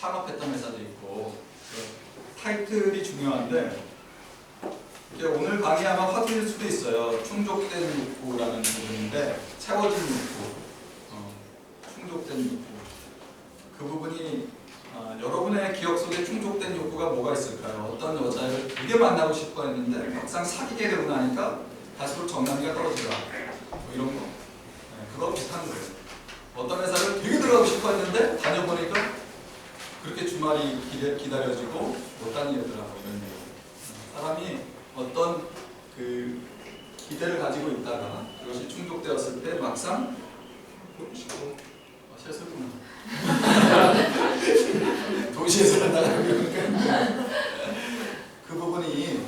창업했던 회사도 있고 타이틀이 중요한데 이게 오늘 강의 아마 화두일 수도 있어요. 충족된 욕구라는 부분인데 채워진 욕구, 충족된 욕구 그 부분이 여러분의 기억 속에 충족된 욕구가 뭐가 있을까요? 어떤 여자를 되게 만나고 싶어 했는데 막상 사귀게 되고 나니까 갈수록 정남이가 떨어지더라 뭐 이런 거 그거 비슷한 거예요. 어떤 회사를 되게 들어가고 싶어 했는데 다녀보니까 그렇게 주말이 기다려지고 못 다니더라고 이런 얘기. 사람이 어떤 그 기대를 가지고 있다가 그것이 충족되었을 때 막상 실수구나 도시에서 살다가 그 부분이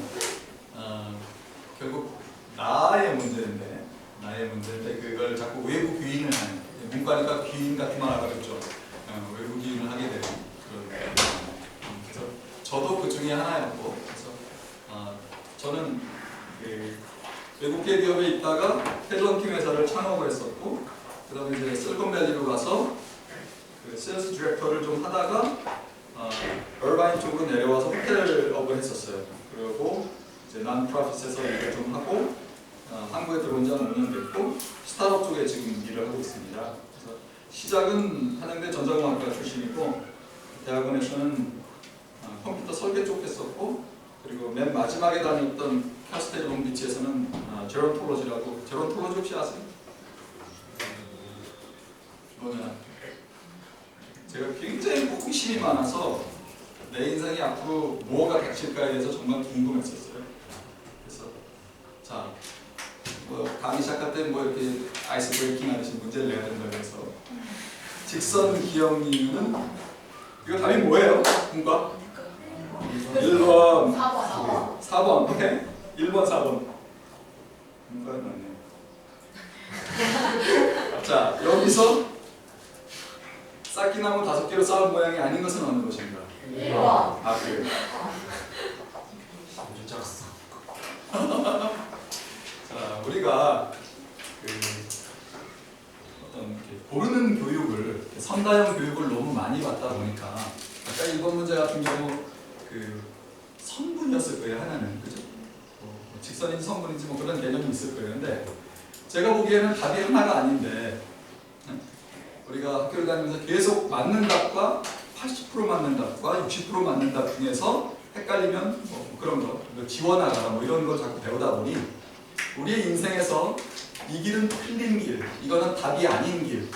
결국 나의 문제인데 그걸 자꾸 외부 귀인을 하는 문과니까 귀인 같은 말 알아듣죠. 외부 귀인을 하게 되는 그런 그래서 저도 그 중에 하나였고 그래서 저는 그 외국계 기업에 있다가 헤드헌팅 회사를 창업을 했었고 그 다음에 이제 실리콘밸리로 가서 그 세일스 디렉터를 좀 하다가 얼바인 쪽으로 내려와서 호텔업을 했었어요. 그리고 이제 난프로핏에서 일을 좀 하고 한국에 들어온 지 한 5년 됐고 스타트업 쪽에 지금 일을 하고 있습니다. 그래서 시작은 한양대 전자공학과 출신이고 대학원에서는 컴퓨터 설계 쪽 했었고 그리고 맨 마지막에 다녔던 카스텔 롱비치에서는 제론톨로지라고 제론톨로지 혹시 아세요? 뭐냐? 제가 굉장히 호기심이 많아서 내 인생이 앞으로 뭐가 닥칠까에 대해서 정말 궁금했었어요. 그래서 자, 뭐 강의 시작할 때 뭐 이렇게 아이스 브레이킹 하듯이 문제를 내야 된다고 해서 직선 기억 이유는 이거 답이 뭐예요? 뭔가? 1번 4번 오케이 1번 4번 뭔가 맞네. 자 여기서 쌓기나무 5개로 쌓은 모양이 아닌 것은 어느 것인가? 1번. 아 그래요? 자 우리가 그 어떤 고르는 교육을 선다형 교육을 너무 많이 받다 보니까 아까 이번 문제 같은 경우 그 선분이었을 거예요 하나는 그죠? 직선인지 선분인지 뭐 그런 개념이 있을 거예요. 근데 제가 보기에는 답이 하나가 아닌데 우리가 학교를 다니면서 계속 맞는 답과 80% 맞는 답과 60% 맞는 답 중에서 헷갈리면 뭐 그런 거 지워나가라 뭐 이런 걸 자꾸 배우다 보니 우리의 인생에서 이 길은 틀린 길, 이거는 답이 아닌 길,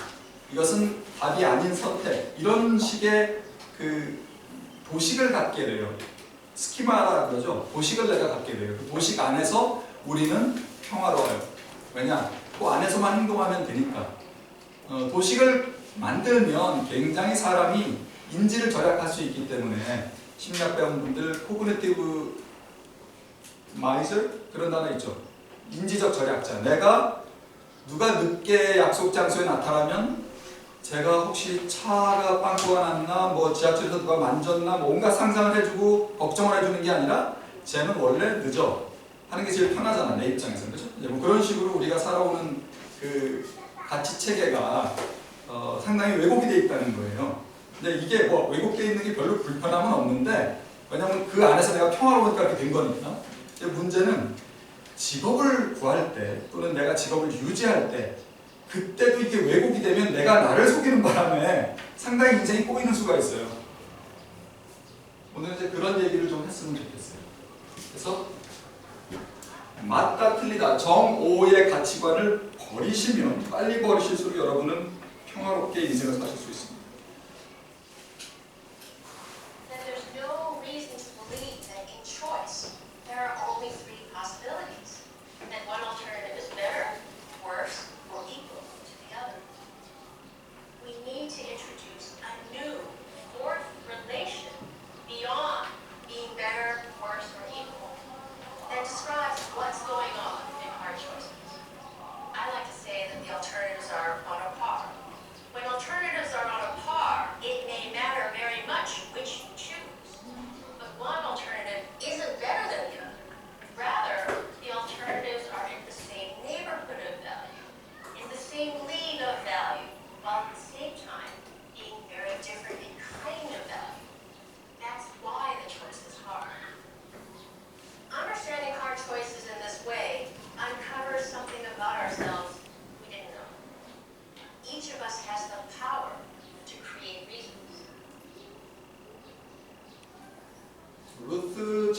이것은 답이 아닌 선택 이런 식의 그 도식을 갖게 돼요. 스키마라 그러죠. 도식을 내가 갖게 돼요. 그 도식 안에서 우리는 평화로워요. 왜냐? 그 안에서만 행동하면 되니까. 도식을 만들면 굉장히 사람이 인지를 절약할 수 있기 때문에 심리학 배운 분들 코그니티브 마이저 그런 단어 있죠. 인지적 절약자. 내가 누가 늦게 약속 장소에 나타나면 제가 혹시 차가 빵꾸가 났나 뭐 지하철에서 누가 만졌나 뭐 온갖 상상을 해주고 걱정을 해주는 게 아니라 쟤는 원래 늦어 하는 게 제일 편하잖아 내 입장에서는 그렇죠? 뭐 그런 식으로 우리가 살아오는 그 가치 체계가 상당히 왜곡이 돼 있다는 거예요. 근데 이게 뭐 왜곡돼 있는 게 별로 불편함은 없는데 왜냐하면 그 안에서 내가 평화로우니까 그렇게 된 거니까. 근데 문제는 직업을 구할 때 또는 내가 직업을 유지할 때 그때도 이게 왜곡이 되면 내가 나를 속이는 바람에 상당히 인생이 꼬이는 수가 있어요. 오늘 이제 그런 얘기를 좀 했으면 좋겠어요. 그래서 맞다 틀리다 정오의 가치관을 버리시면 빨리 버리실수록 여러분은 평화롭게 인생을 사실 수 있습니다. Then there's no reason to believe that in choice there are only 3 possibilities, and one alternative is better, worse, or equal to the other. We need to introduce a new 4th relation beyond being better, worse, or equal that describes what's going on in our choices. I like to say that the alternatives are on a par. When alternatives are on a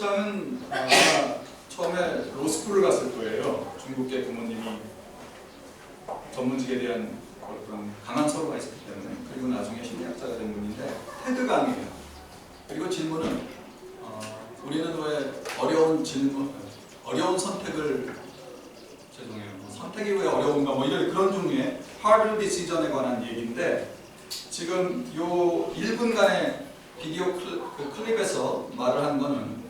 장은 아마 처음에 로스쿨을 갔을 거예요. 중국계 부모님이 전문직에 대한 어떤 강한 서로가 있었기 때문에. 그리고 나중에 심리학자가 된 분인데 테드 강이에요. 그리고 질문은 우리는 왜 어려운 선택을 선택이 왜 어려운가 뭐 이런 그런 종류의 hard decision에 관한 얘기인데 지금 요 1분간의 비디오 클립에서 말을 한 거는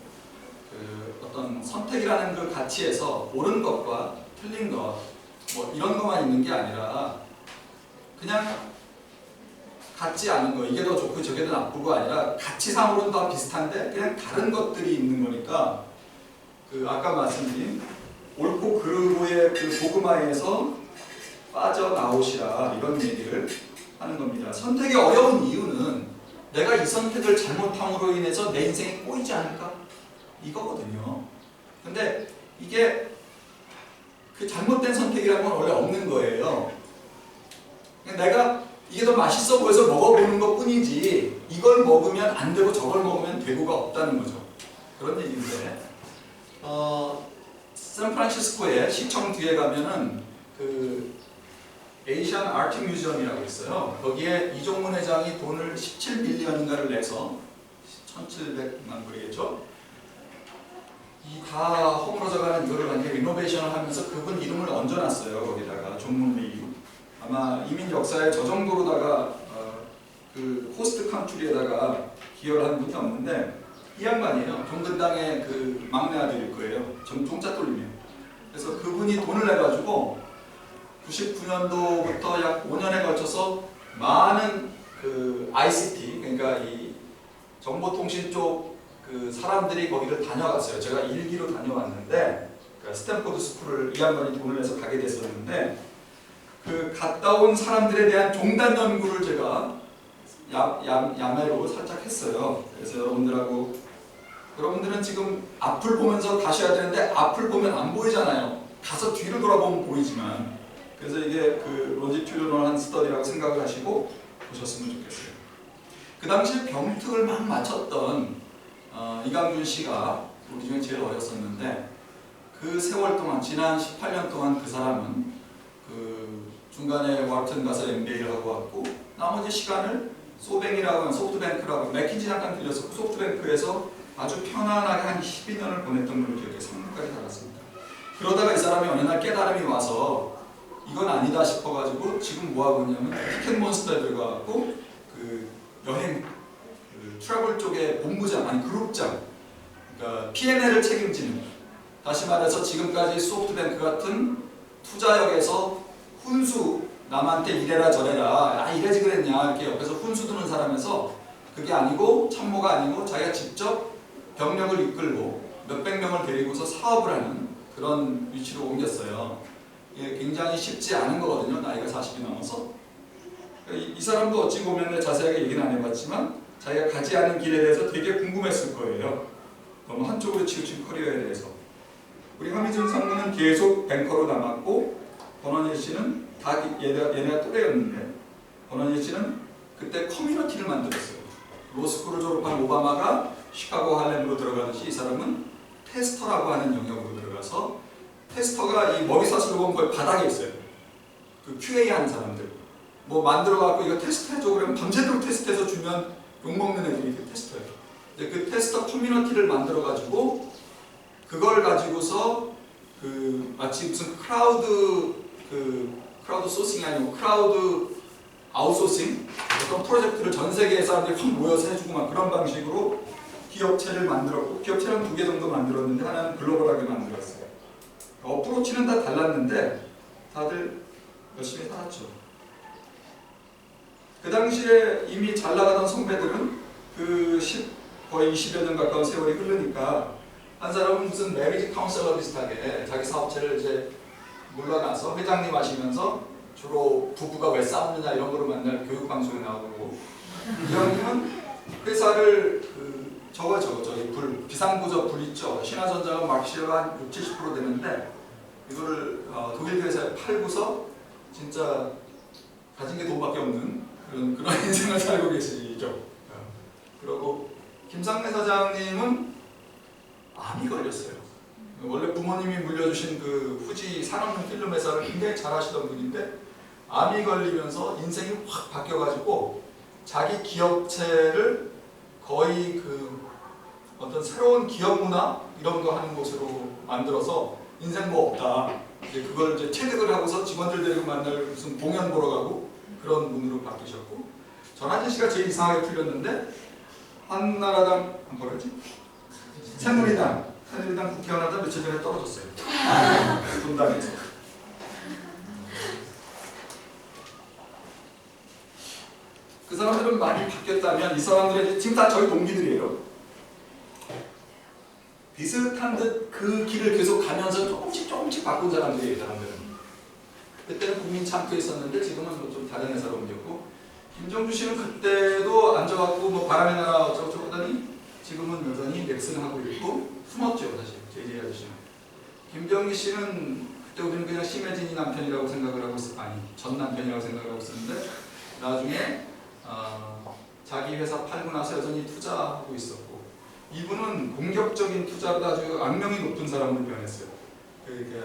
그 어떤 선택이라는 그 가치에서 옳은 것과 틀린 것 뭐 이런 것만 있는 게 아니라 그냥 같지 않은 거 이게 더 좋고 저게 더 나쁘고 아니라 가치상으로는 다 비슷한데 그냥 다른 것들이 있는 거니까 그 아까 말씀드린 옳고 그르고의 그 도그마에서 빠져나오시라 이런 얘기를 하는 겁니다. 선택이 어려운 이유는 내가 이 선택을 잘못함으로 인해서 내 인생이 꼬이지 않을까? 이거거든요. 근데 이게 그 잘못된 선택이라는 건 원래 없는 거예요. 내가 이게 더 맛있어 보여서 먹어보는 것 뿐이지 이걸 먹으면 안 되고 저걸 먹으면 되고가 없다는 거죠. 그런 얘기인데 샌프란시스코에 시청 뒤에 가면은 그 에이시안 아트 뮤지엄이라고 있어요. 거기에 이종문 회장이 돈을 17밀리언인가를 내서 1,700만 불이겠죠. 이 다 허물어져가는 이거를 완전히 리노베이션을 하면서 그분 이름을 얹어놨어요. 거기다가 종문리. 아마 이민 역사에 저 정도로다가 그 호스트 칸츄리에다가 기여를 한 분이 없는데 이 양반이에요. 종근당의 그 막내 아들일 거예요. 종자 돌림이에요. 그래서 그분이 돈을 내가지고 99년도부터 약 5년에 걸쳐서 많은 그 ICT 그러니까 이 정보통신 쪽 그 사람들이 거기를 다녀갔어요. 제가 일기로 다녀왔는데 그러니까 스탠포드 스쿨을 이 양반이 돈을 내서 가게 됐었는데 그 갔다 온 사람들에 대한 종단 연구를 제가 야매로 살짝 했어요. 그래서 여러분들은 지금 앞을 보면서 가셔야 되는데 앞을 보면 안 보이잖아요. 가서 뒤를 돌아보면 보이지만 그래서 이게 그 로지튜드널한 스터디라고 생각을 하시고 보셨으면 좋겠어요. 그 당시에 병특을 막 마쳤던 이강준 씨가 우리 중에 제일 어렸었는데 그 세월 동안 지난 18년 동안 그 사람은 그 중간에 워튼 가서 MBA를 하고 왔고 나머지 시간을 소프트뱅크라고 맥킨지 잠깐 들렸었고 소프트뱅크에서 아주 편안하게 한 12년을 보냈던 걸로 기억해 3년까지 살았습니다. 그러다가 이 사람이 어느 날 깨달음이 와서 이건 아니다 싶어가지고 지금 뭐하고 있냐면 티켓몬스터에 들어가갖고 그 여행 그 트래블 쪽에 본부장 아니 그룹장 그러니까 P&L을 책임지는 다시 말해서 지금까지 소프트뱅크 같은 투자역에서 훈수 남한테 이래라 저래라 이래지 그랬냐 이렇게 옆에서 훈수 두는 사람에서 그게 아니고 참모가 아니고 자기가 직접 병력을 이끌고 몇백 명을 데리고서 사업을 하는 그런 위치로 옮겼어요. 이게 굉장히 쉽지 않은 거거든요. 나이가 40이 넘어서. 이 사람도 어찌 보면 자세하게 얘기는 안 해봤지만 자기가 가지 않은 길에 대해서 되게 궁금했을 거예요. 너무 한쪽으로 치우친 커리어에 대해서. 우리 함희준 상무는 계속 뱅커로 남았고 권원일 씨는 다 얘네가 또래였는데 권원일 씨는 그때 커뮤니티를 만들었어요. 로스쿨을 졸업한 오바마가 시카고 할렘으로 들어가듯이 이 사람은 테스터라고 하는 영역으로 들어가서 테스터가 이 머리샷으로 보면 거의 바닥에 있어요. 그 QA 하는 사람들. 뭐 만들어갖고 이거 테스트해줘 그러면 밤새도록 테스트해서 주면 욕먹는 애들이 그 테스터예요. 근데 그 테스터 커뮤니티를 만들어가지고 그걸 가지고서 그 마치 무슨 크라우드 소싱이 아니고 크라우드 아웃소싱 어떤 프로젝트를 전 세계의 사람들이 확 모여서 해주고 막 그런 방식으로 기업체를 만들었고 기업체는 2개 정도 만들었는데 하나는 글로벌하게 만들었어요. 어프로치는 다 달랐는데 다들 열심히 살았죠. 그 당시에 이미 잘 나가던 선배들은 거의 20여 년 가까운 세월이 흐르니까 한 사람은 무슨 메리지 카운셀러 비슷하게 자기 사업체를 이제 물러나서 회장님 하시면서 주로 부부가 왜 싸우느냐 이런 거로 맨날 교육방송에 나오고 이 형님은 회사를 저기 비상구조 불 있죠. 신화전자가 마켓시가 한 60-70% 되는데 이거를 독일 회사에 팔고서 진짜 가진 게 돈밖에 없는 그런 인생을 살고 계시죠. 그리고 김상래 사장님은 암이 걸렸어요. 원래 부모님이 물려주신 그 후지 산업용 필름 회사를 굉장히 잘하시던 분인데 암이 걸리면서 인생이 확 바뀌어가지고 자기 기업체를 거의 그 어떤 새로운 기업 문화 이런 거 하는 곳으로 만들어서 인생 뭐 없다. 이제 그걸 이제 체득을 하고서 직원들 데리고 만날 무슨 공연 보러 가고 그런 분으로 바뀌셨고, 전한진 씨가 제일 이상하게 풀렸는데 한나라당 뭐라지? 새누리당 국회의원 하다 며칠 전에 떨어졌어요. 분당에서. 그 사람들은 많이 바뀌었다면 이 사람들은 지금 다 저희 동기들이에요. 비슷한 듯 그 길을 계속 가면서 조금씩 바꾼 사람들이에요. 사람들은. 그때는 국민참크에 있었는데 지금은 좀 다른 회사로 옮겼고, 김정주 씨는 그때도 앉아갖고 뭐 바람의 나라 어쩌고저쩌고 하더니 지금은 여전히 넥슨 하고 있고 숨었죠. 사실 JJ 아저씨는. 김병기 씨는 그때 우리는 그냥 심혜진이 남편이라고 생각을 하고 전 남편이라고 생각을 하고 있었는데 나중에 자기 회사 팔고 나서 여전히 투자하고 있었고, 이분은 공격적인 투자보다 아주 악명이 높은 사람으로 변했어요. 이렇게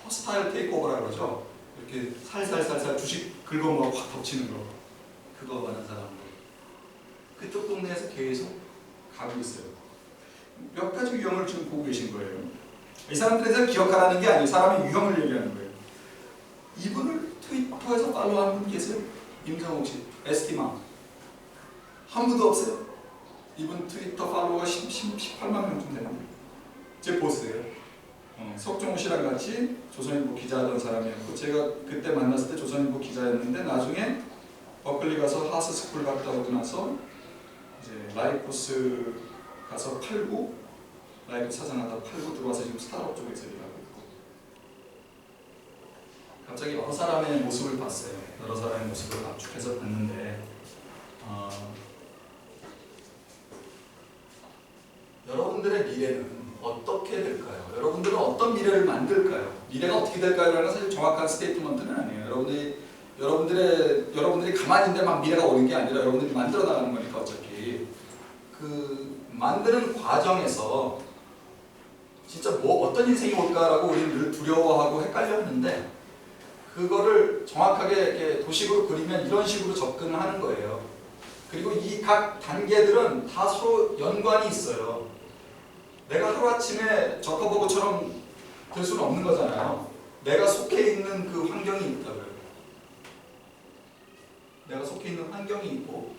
허스타일 테이크오버라고 그러죠. 이렇게 살살살살 주식 긁어모아 확 덮치는 거, 그거 하는 사람들. 그쪽 동네에서 계속 가고 있어요. 몇 가지 유형을 지금 보고 계신 거예요. 이 사람들에서 기억하라는 게 아니에요. 사람의 유형을 얘기하는 거예요. 이분을 트위터에서 팔로우하는 분 계세요? 임정옥 씨, 에스티마. 한 분도 없어요. 이분 트위터 팔로워가 18만 명쯤 되는데 제 보스예요. 석종호 씨랑 같이 조선일보 기자하던 사람이었고, 제가 그때 만났을 때 조선일보 기자였는데 나중에 버클리 가서 하스스쿨 갔다 오고 나서 이제 라이코스 가서 팔고, 라이프 사장하다 팔고 들어와서 지금 스타트업 쪽에서 일하고 있고, 갑자기 여러 사람의 모습을 봤어요. 여러 사람의 모습을 압축해서 봤는데 여러분들의 미래는 어떻게 될까요? 여러분들은 어떤 미래를 만들까요? 미래가 어떻게 될까요? 라는 사실 정확한 스테이트먼트는 아니에요. 여러분들이 가만히 있는데 막 미래가 오는 게 아니라 여러분들이 만들어 나가는 거니까 어차피 그 만드는 과정에서 진짜 뭐 어떤 인생이 올까라고 우리는 늘 두려워하고 헷갈렸는데, 그거를 정확하게 이렇게 도식으로 그리면 이런 식으로 접근을 하는 거예요. 그리고 이 각 단계들은 다 서로 연관이 있어요. 내가 하루아침에 저커버그처럼 될 수는 없는 거잖아요. 내가 속해 있는 그 환경이 있다고요. 내가 속해 있는 환경이 있고,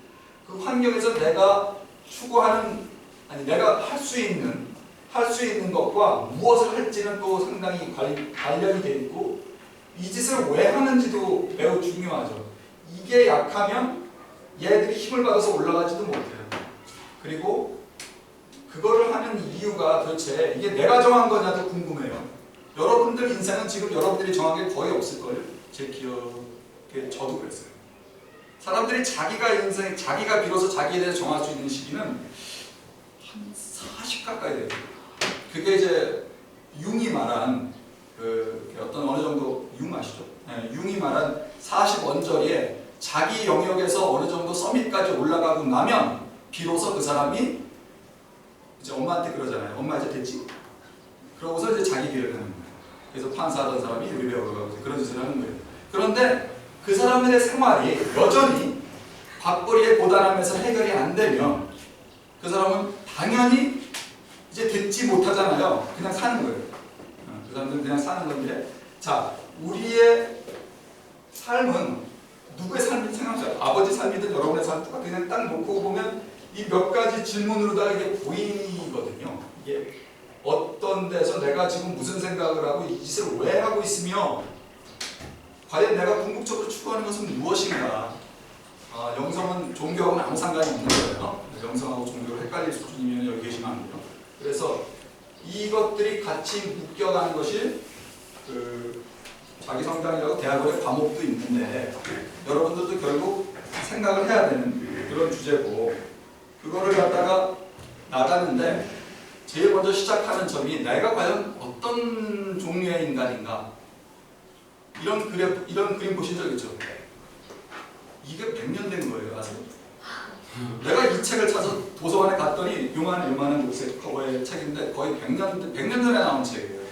그 환경에서 내가 추구하는, 아니 내가 할 수 있는 것과 무엇을 할지는 또 상당히 관련이 돼 있고, 이 짓을 왜 하는지도 매우 중요하죠. 이게 약하면 얘들이 힘을 받아서 올라가지도 못해요. 그리고 그거를 하는 이유가 도대체 이게 내가 정한 거냐도 궁금해요. 여러분들 인생은 지금 여러분들이 정한 게 거의 없을걸요? 제 기억에 저도 그랬어요. 사람들이 자기가 비로소 자기에 대해서 정할 수 있는 시기는 한 40 가까이 돼요. 그게 이제 융이 말한 그 어떤 어느 정도, 융 아시죠? 네, 융이 말한 40원저리에 자기 영역에서 어느 정도 서밋까지 올라가고 나면 비로소 그 사람이 이제 엄마한테 그러잖아요. 엄마 이제 됐지? 그러고서 이제 자기 길을 가는 거예요. 그래서 판사하던 사람이 요리 배우러 가고 그런 짓을 하는 거예요. 그런데 그 사람들의 생활이 여전히 밥벌이에 고단함에서 해결이 안 되면 그 사람은 당연히 이제 듣지 못하잖아요. 그냥 사는 거예요. 그 사람들은 그냥 사는 건데, 자, 우리의 삶은 누구의 삶인지 생각하세요. 아버지 삶이든 여러분의 삶 똑같이 그냥 딱 놓고 보면 이 몇 가지 질문으로다가 이게 보이거든요. 이게 어떤 데서 내가 지금 무슨 생각을 하고 이 짓을 왜 하고 있으며 과연 내가 궁극적으로 추구하는 것은 무엇인가. 영성은 종교하고는 아무 상관이 없는 거예요. 영성하고 종교를 헷갈릴 수준이면 여기 계시면 안 돼요. 그래서 이것들이 같이 묶여가는 것이 그 자기 성장이라고 대학원의 과목도 있는데, 여러분들도 결국 생각을 해야 되는 그런 주제고, 그거를 갖다가 나가는데 제일 먼저 시작하는 점이 내가 과연 어떤 종류의 인간인가. 이런 그림 보신 적 있죠? 이게 100년 된 거예요. 아세요? 내가 이 책을 찾아서 도서관에 갔더니 요만한 녹색 커버의 책인데 거의 100년 전에 나온 책이에요.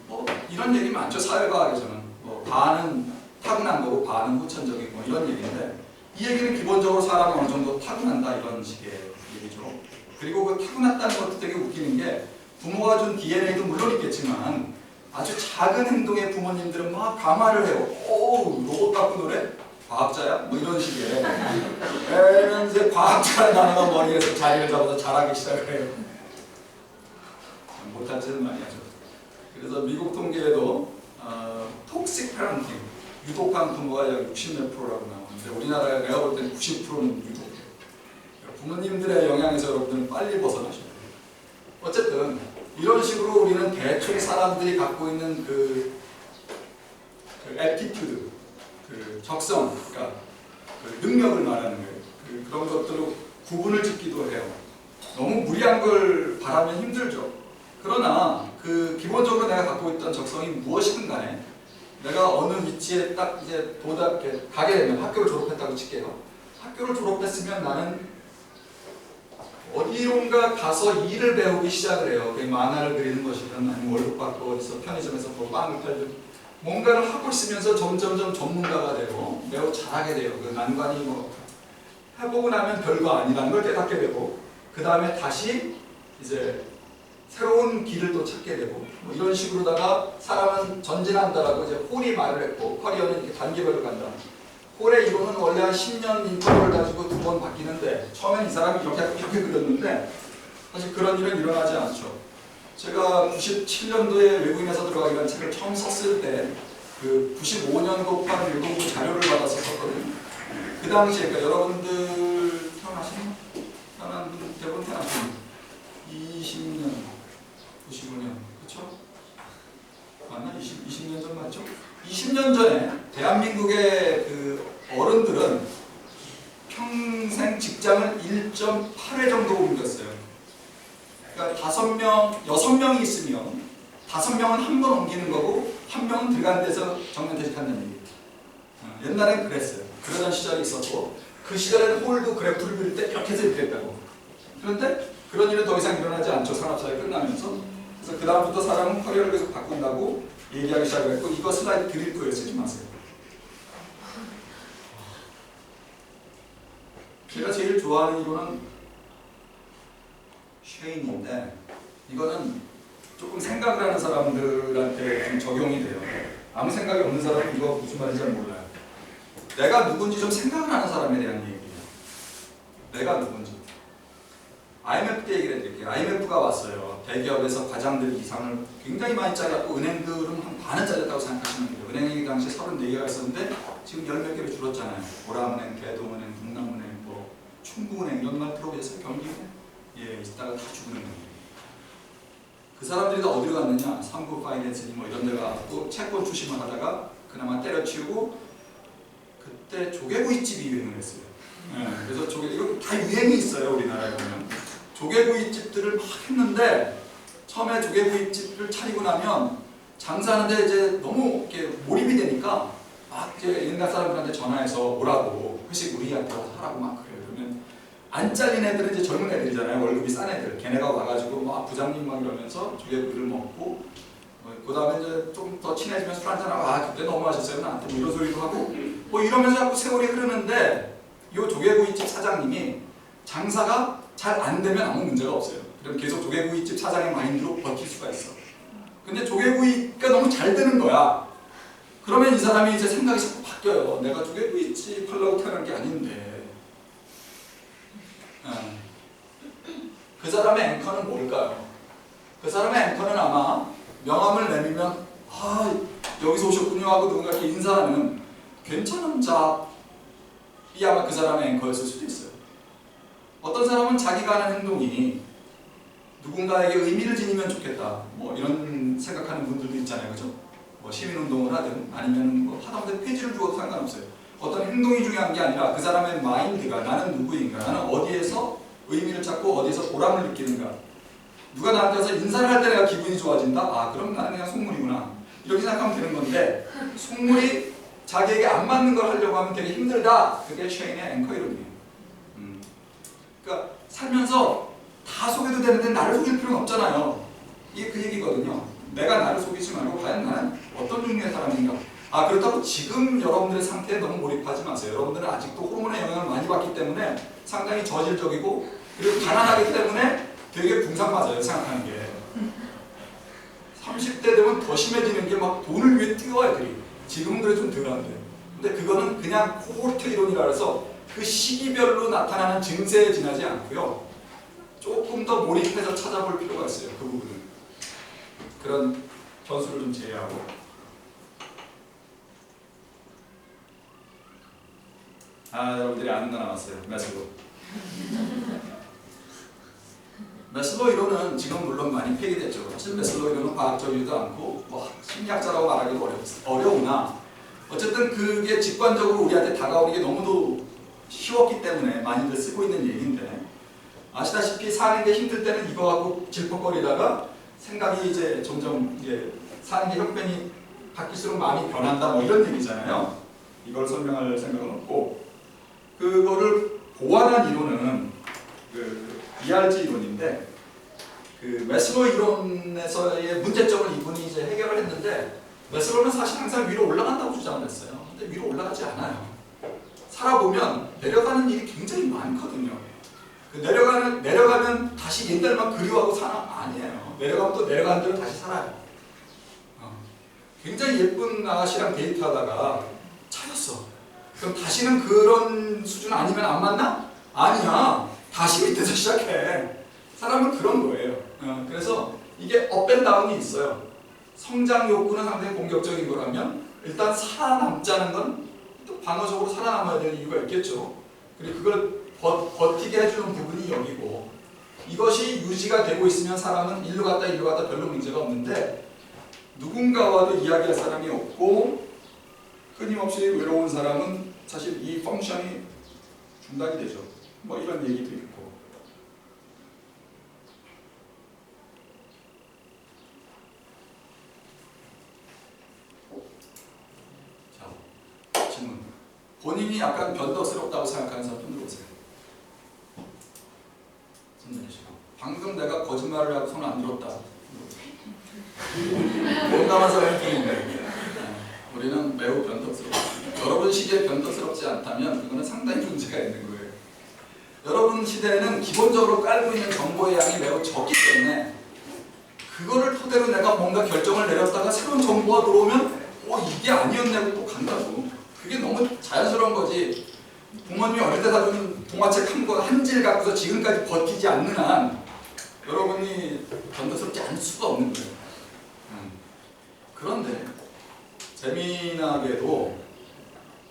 뭐 이런 얘기 많죠. 사회과학에서는 뭐 반은 타고난 거고 반은 후천적이고 뭐 이런 얘기인데 이 얘기는 기본적으로 사람은 어느 정도 타고난다 이런 식의 얘기죠. 그리고 그 타고났다는 것도 되게 웃기는 게 부모가 준 DNA도 물론 있겠지만 아주 작은 행동에 부모님들은 막 감화를 해요. 오, 로봇 갖고 노래? 과학자야? 뭐 이런 식의. 애는 이제 과학자라는 단어가 머리에서 자리를 잡아서 잘하기 시작을 해요. 못할 짓은 많이 하죠. 그래서 미국 통계에도 톡식 패런팅, 유독한 부모가 약 60몇 프로라고 나오는데 우리나라에 내가 볼 때는 90%는 유독해요. 부모님들의 영향에서 여러분들은 빨리 벗어나셔야 돼요. 어쨌든 이런 식으로 우리는 대충 사람들이 갖고 있는 그 애티튜드, 그 적성, 그러니까 그 능력을 말하는 거예요. 그런 것들로 구분을 짓기도 해요. 너무 무리한 걸 바라면 힘들죠. 그러나 그 기본적으로 내가 갖고 있던 적성이 무엇이든 간에 내가 어느 위치에 딱 이제 가게 되면 학교를 졸업했다고 칠게요. 학교를 졸업했으면 나는 어디론가 가서 일을 배우기 시작을 해요. 만화를 그리는 것이든 아니면 월급 받고 어디서 편의점에서 뭐 빵을 팔든 뭔가를 하고 있으면서 점점점 전문가가 되고 매우 잘하게 돼요. 그 난관이 뭐 해보고 나면 별거 아니라는 걸 깨닫게 되고 그 다음에 다시 이제 새로운 길을 또 찾게 되고 뭐 이런 식으로다가 사람은 전진한다라고 이제 홀이 말을 했고 커리어는 이렇게 단계별로 간다. 홀의 이론은 원래 한 10년 인터벌을 가지고 2번 바뀌는데 처음엔 이 사람이 이렇게 그렸는데 사실 그런 일은 일어나지 않죠. 제가 97년도에 외국인에서 들어가기라는 책을 처음 썼을 때 그 95년 도판 외국어 자료를 받아서 썼거든요. 그 당시에 그러니까 여러분들 태어나시는 분 대부분 태어나시는 20년, 95년 그렇죠? 맞나? 20년 전 맞죠? 20년 전에 대한민국의 그 어른들은 평생 직장을 1.8회 정도 옮겼어요. 그러니까 6명이 있으면 5명은 한 번 옮기는 거고 1명은 들어간 데서 정년퇴직한다는 얘기예요. 옛날엔 그랬어요. 그러던 시절이 있었고 그 시절에는 홀도 그래프를 그릴 때 이렇게 해서 이렇게 했다고. 그런데 그런 일은 더 이상 일어나지 않죠. 산업사회 끝나면서. 그래서 그 다음부터 사람은 커리어를 계속 바꾼다고 얘기하기 시작했고 이거 슬라이드 드릴 거예요. 쓰지 마세요. 제가 제일 좋아하는 이론은 쉐인인데 이거는 조금 생각을 하는 사람들한테 좀 적용이 돼요. 아무 생각이 없는 사람은 이거 무슨 말인지 잘 몰라요. 내가 누군지 좀 생각을 하는 사람에 대한 얘기예요. 내가 누군지. IMF 때 얘기를 해드릴게요. IMF가 왔어요. 대기업에서 과장들 이상을 굉장히 많이 잘랐고 은행들은 한 반은 잘렸다고 생각하시면 돼요. 은행이 당시 34개가 있었는데 지금 10몇 개로 줄었잖아요. 보라은행, 대동은행, 동남은행, 뭐 충북은행 이런 말 들어보셨어요? 경기은행? 예, 있다가 다 죽는 거예요. 그 사람들이 다 어디로 갔느냐? 삼부 파이낸스니 뭐 이런 데 가고 채권 추심을 하다가 그나마 때려치우고 그때 조개구이집이 유행을 했어요. 예, 그래서 이거 다 유행이 있어요. 우리나라에 보면. 조개구이집들을 막 했는데 처음에 조개구이집을 차리고 나면 장사하는데 이제 너무 이렇게 몰입이 되니까 막 이제 옛날 사람들한테 전화해서 오라고 회식 우리한테 와서 하라고 막 그래요. 그러면 안 잘린 애들은 이제 젊은 애들이잖아요. 월급이 싼 애들. 걔네가 와가지고 막 부장님 막 이러면서 조개구이를 먹고 그 다음에 이제 좀 더 친해지면 술 한잔하고 아 그때 너무 맛있어요 나한테 뭐 이런 소리도 하고 뭐 이러면서 자꾸 세월이 흐르는데 이 조개구이집 사장님이 장사가 잘 안 되면 아무 문제가 없어요. 그럼 계속 조개구이집 사장의 마인드로 버틸 수가 있어. 근데 조개구이가 너무 잘 되는 거야. 그러면 이 사람이 이제 생각이 자꾸 바뀌어요. 내가 조개구이집 하려고 태어난 게 아닌데. 그 사람의 앵커는 뭘까요? 그 사람의 앵커는 아마 명함을 내밀면 아 여기서 오셨군요 하고 누군가 이렇게 인사하는 괜찮은 잡이 아마 그 사람의 앵커였을 수도 있어요. 어떤 사람은 자기가 하는 행동이 누군가에게 의미를 지니면 좋겠다 뭐 이런 생각하는 분들도 있잖아요. 그죠? 뭐 시민운동을 하든 아니면 뭐 하다못해 폐지를 주어도 상관없어요. 어떤 행동이 중요한 게 아니라 그 사람의 마인드가 나는 누구인가 나는 어디에서 의미를 찾고 어디에서 보람을 느끼는가 누가 나한테 와서 인사를 할 때 내가 기분이 좋아진다? 아 그럼 나는 그냥 속물이구나 이렇게 생각하면 되는 건데 속물이 자기에게 안 맞는 걸 하려고 하면 되게 힘들다. 그게 쉐인의 앵커 이론이에요. 그러니까 살면서 다 속여도 되는데 나를 속일 필요는 없잖아요. 이게 그 얘기거든요. 내가 나를 속이지 말고 과연 나는 어떤 종류의 사람인가. 그렇다고 지금 여러분들의 상태에 너무 몰입하지 마세요. 여러분들은 아직도 호르몬의 영향을 많이 받기 때문에 상당히 저질적이고 그리고 가난하기 때문에 되게 붕상 맞아요. 생각하는 게. 30대 되면 더 심해지는 게 막 돈을 위해 뛰어 애들이. 지금은 그래 좀 덜한데. 근데 그거는 그냥 코호르트 이론이라 해서 그 시기별로 나타나는 증세에 지나지 않고요. 조금 더 몰입해서 찾아볼 필요가 있어요. 그 부분은. 그런 변수를 좀 제외하고. 여러분들이 아는 거 나왔어요. 메슬로. 메슬로 이론은 지금 물론 많이 폐기됐죠. 사실 메슬로 이론은 과학적이지도 않고 심리학자라고 말하기도 어려우나 어쨌든 그게 직관적으로 우리한테 다가오는 게 너무도 쉬웠기 때문에 많이들 쓰고 있는 얘기인데 아시다시피 사는 게 힘들 때는 이거 갖고 질퍽거리다가 생각이 이제 점점 이제 사는 게 형편이 바뀔수록 마음이 변한다 뭐 이런 얘기잖아요. 이걸 설명할 생각은 없고 그거를 보완한 이론은 그 ERG 이론인데 그 메슬로 이론에서의 문제점을 이분이 이제 해결을 했는데 메슬로는 사실 항상 위로 올라간다고 주장을 했어요. 근데 위로 올라가지 않아요. 살아보면 내려가는 일이 굉장히 많거든요. 그 내려가면 다시 옛날만 그리워하고 사나? 아니에요. 내려가면 또 내려가는 대로 다시 살아요. 굉장히 예쁜 아가씨랑 데이트하다가 차였어. 그럼 다시는 그런 수준 아니면 안 만나? 아니야. 다시 밑에서 시작해. 사람은 그런 거예요. 그래서 이게 업앤다운이 있어요. 성장 욕구는 상당히 공격적인 거라면 일단 살아남자는 건 또 방어적으로 살아남아야 되는 이유가 있겠죠. 그리고 그걸 버티게 해주는 부분이 여기고 이것이 유지가 되고 있으면 사람은 일로 갔다 별로 문제가 없는데 누군가와도 이야기할 사람이 없고 끊임없이 외로운 사람은 사실 이 펑션이 중단이 되죠. 뭐 이런 얘기도 있고. 자, 질문. 본인이 약간 변덕스럽다고 생각하는 사람 좀 들어오세요. 손 내시고. 방금 내가 거짓말을 하고 손 안 들었다. 공감한 사람이 뿐인데 우리는 매우 변덕스럽습니다. 여러분 시대에 변덕스럽지 않다면 그거는 상당히 문제가 있는 거예요. 여러분 시대에는 기본적으로 깔고 있는 정보의 양이 매우 적기 때문에 그거를 토대로 내가 뭔가 결정을 내렸다가 새로운 정보가 들어오면 이게 아니었네 하고 또 간다고. 그게 너무 자연스러운 거지. 부모님이 어릴 때 사준 동화책 한 질 갖고서 지금까지 버티지 않는 한 여러분이 변덕스럽지 않을 수가 없는 거예요. 그런데 재미나게도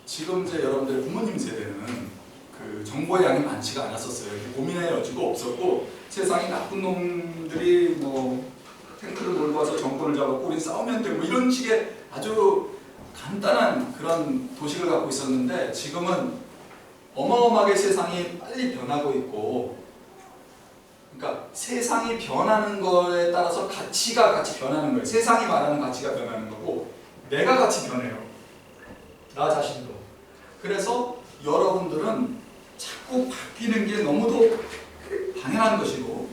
지금 이제 여러분들 부모님 세대는 그 정보의 양이 많지가 않았었어요. 고민의 여지가 없었고 세상에 나쁜 놈들이 뭐 탱크를 몰고 와서 정권을 잡았고 우린 싸우면 되고 뭐 이런 식의 아주 간단한 그런 도식을 갖고 있었는데 지금은 어마어마하게 세상이 빨리 변하고 있고 그러니까 세상이 변하는 거에 따라서 가치가 같이 변하는 거예요. 세상이 말하는 가치가 변하는 거고 내가 같이 변해요. 나 자신도. 그래서 여러분들은 자꾸 바뀌는 게 너무도 당연한 것이고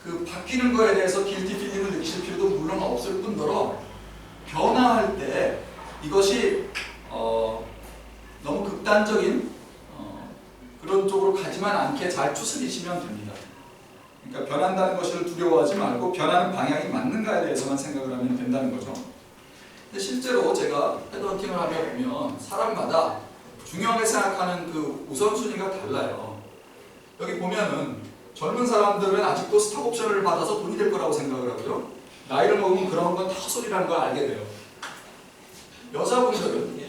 그 바뀌는 거에 대해서 길티 필링을 느끼실 필요도 물론 없을 뿐더러 변화할 때 이것이 너무 극단적인 그런 쪽으로 가지만 않게 잘 추스리시면 됩니다. 그러니까 변한다는 것을 두려워하지 말고 변하는 방향이 맞는가에 대해서만 생각을 하면 된다는 거죠. 근데 실제로 제가 헤드헌팅을 하며 보면 사람마다 중요하게 생각하는 그 우선순위가 달라요. 여기 보면은 젊은 사람들은 아직도 스톡 옵션을 받아서 돈이 될 거라고 생각을 하고요. 나이를 먹으면 그런 건 헛소리라는 걸 알게 돼요. 여자분들은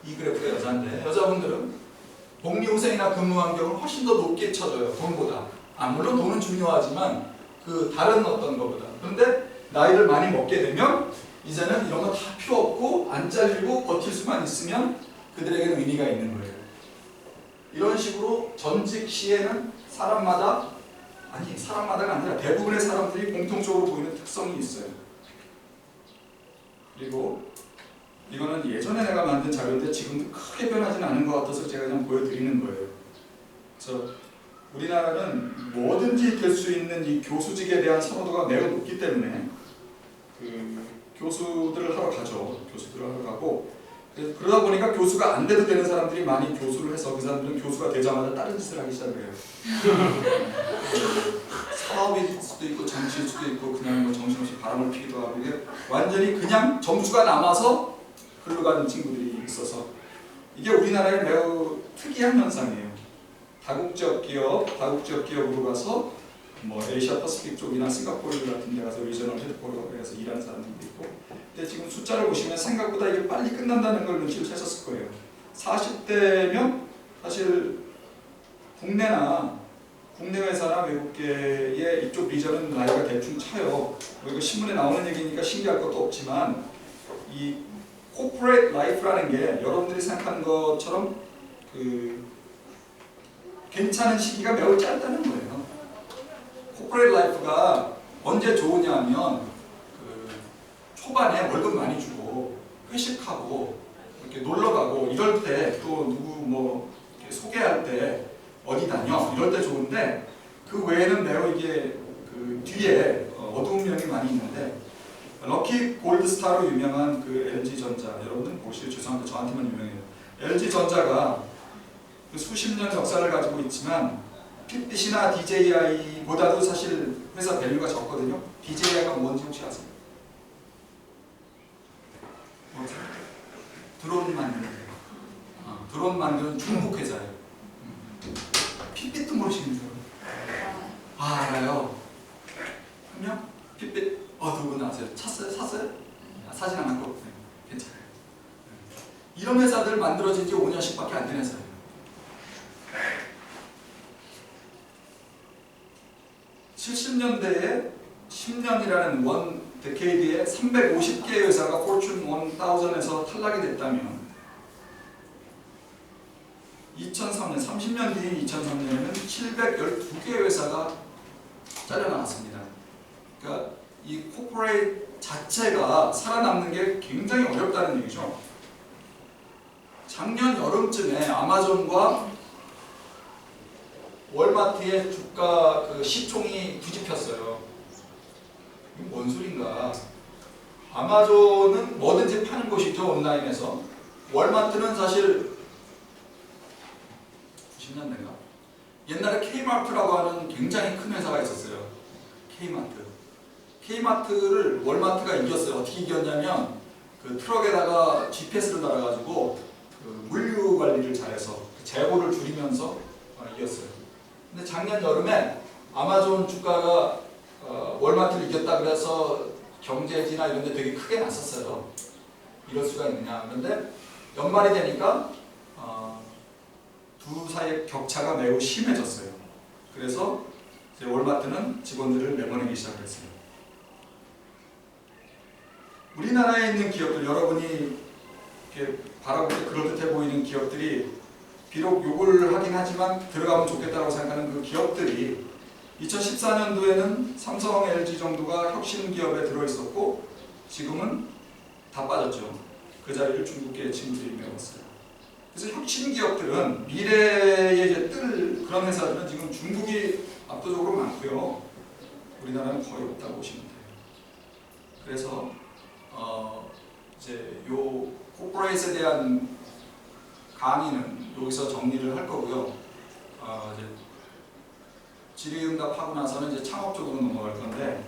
이 그래프가 여자인데 여자분들은 복리후생이나 근무 환경을 훨씬 더 높게 쳐줘요. 돈보다. 물론 돈은 중요하지만 그 다른 어떤 것보다. 그런데 나이를 많이 먹게 되면 이제는 이런 거 다 필요 없고 안 잘리고 버틸 수만 있으면 그들에게는 의미가 있는 거예요. 이런 식으로 전직 시에는 사람마다가 아니라 대부분의 사람들이 공통적으로 보이는 특성이 있어요. 그리고 이거는 예전에 내가 만든 자료인데 지금도 크게 변하지는 않은 것 같아서 제가 그냥 보여드리는 거예요. 그래서 우리나라는 뭐든지 될 수 있는 이 교수직에 대한 선호도가 매우 높기 때문에 교수들을 하러 가죠. 교수들을 하러 가고 그러다 보니까 교수가 안 돼도 되는 사람들이 많이 교수를 해서 그 사람들은 교수가 되자마자 다른 짓을 하기 시작을 해요. 사업일 수도 있고 정치일 수도 있고 그냥 뭐 정신없이 바람을 피기도 하고 이게 완전히 그냥 점수가 남아서 흘러가는 친구들이 있어서 이게 우리나라의 매우 특이한 현상이에요. 다국적 기업으로 가서 뭐 아시아 퍼시픽 쪽이나 싱가포르 같은 데 가서 리저널 헤드쿼터에서 일하는 사람들도 있고 근데 지금 숫자를 보시면 생각보다 이게 빨리 끝난다는 걸 눈치를 채셨을 거예요. 40대면 사실 국내 회사나 외국계의 이쪽 리저는 나이가 대충 차요. 뭐 이거 신문에 나오는 얘기니까 신기할 것도 없지만 이 코퍼레이트 라이프라는 게 여러분들이 생각하는 것처럼 괜찮은 시기가 매우 짧다는 거예요. 코퍼레이트 라이프가 언제 좋으냐면 초반에 월급 많이 주고 회식하고 이렇게 놀러 가고 이럴 때 또 누구 뭐 소개할 때 어디 다녀 이럴 때 좋은데 그 외에는 매우 이게 뒤에 어두운 면이 많이 있는데 럭키 골드스타로 유명한 LG전자 여러분들 혹시 죄송한데 저한테만 유명해요. LG전자가 수십 년 역사를 가지고 있지만 핏빛이나 DJI보다도 사실 회사 밸류가 적거든요. DJI가 뭔지 혹시 아세요? 드론 만드는 중국 회사예요. 핏빛도 모르시는 줄 알아요. 그러면 핏빛 누구나 아세요? 샀어요? 사진 안 갖고 괜찮아요. 이런 회사들 만들어진 지 5년씩밖에 안 된 회사예요. 70년대에 10년이라는 원 데케이드에 350개의 회사가 포춘 1000에서 탈락이 됐다면 2003년, 30년 뒤인 2003년에는 712개의 회사가 잘려나갔습니다. 그러니까 이 코퍼레이트 자체가 살아남는 게 굉장히 어렵다는 얘기죠. 작년 여름쯤에 아마존과 월마트의 주가 시총이 뒤집혔어요. 이게 뭔 소린가? 아마존은 뭐든지 파는 곳이죠, 온라인에서. 월마트는 사실 90년대인가? 옛날에 K마트라고 하는 굉장히 큰 회사가 있었어요. K마트를 월마트가 이겼어요. 어떻게 이겼냐면 트럭에다가 GPS를 달아가지고 물류 관리를 잘해서 재고를 줄이면서 이겼어요. 근데 작년 여름에 아마존 주가가 월마트를 이겼다 그래서 경제지나 이런 데 되게 크게 났었어요. 이럴 수가 있느냐. 그런데 연말이 되니까 두 사이의 격차가 매우 심해졌어요. 그래서 이제 월마트는 직원들을 내보내기 시작했어요. 우리나라에 있는 기업들, 여러분이 이렇게 바라볼 때 그럴듯해 보이는 기업들이 비록 욕을 하긴 하지만 들어가면 좋겠다고 생각하는 그 기업들이 2014년도에는 삼성, LG 정도가 혁신 기업에 들어있었고 지금은 다 빠졌죠. 그 자리를 중국계 친구들이 메웠어요. 그래서 혁신 기업들은 미래에 이제 뜰 그런 회사들은 지금 중국이 압도적으로 많고요. 우리나라는 거의 없다고 보시면 돼요. 그래서 이제 요 코퍼레이트에 대한 강의는 여기서 정리를 할 거고요. 이제 질의응답하고 나서는 이제 창업 쪽으로 넘어갈 건데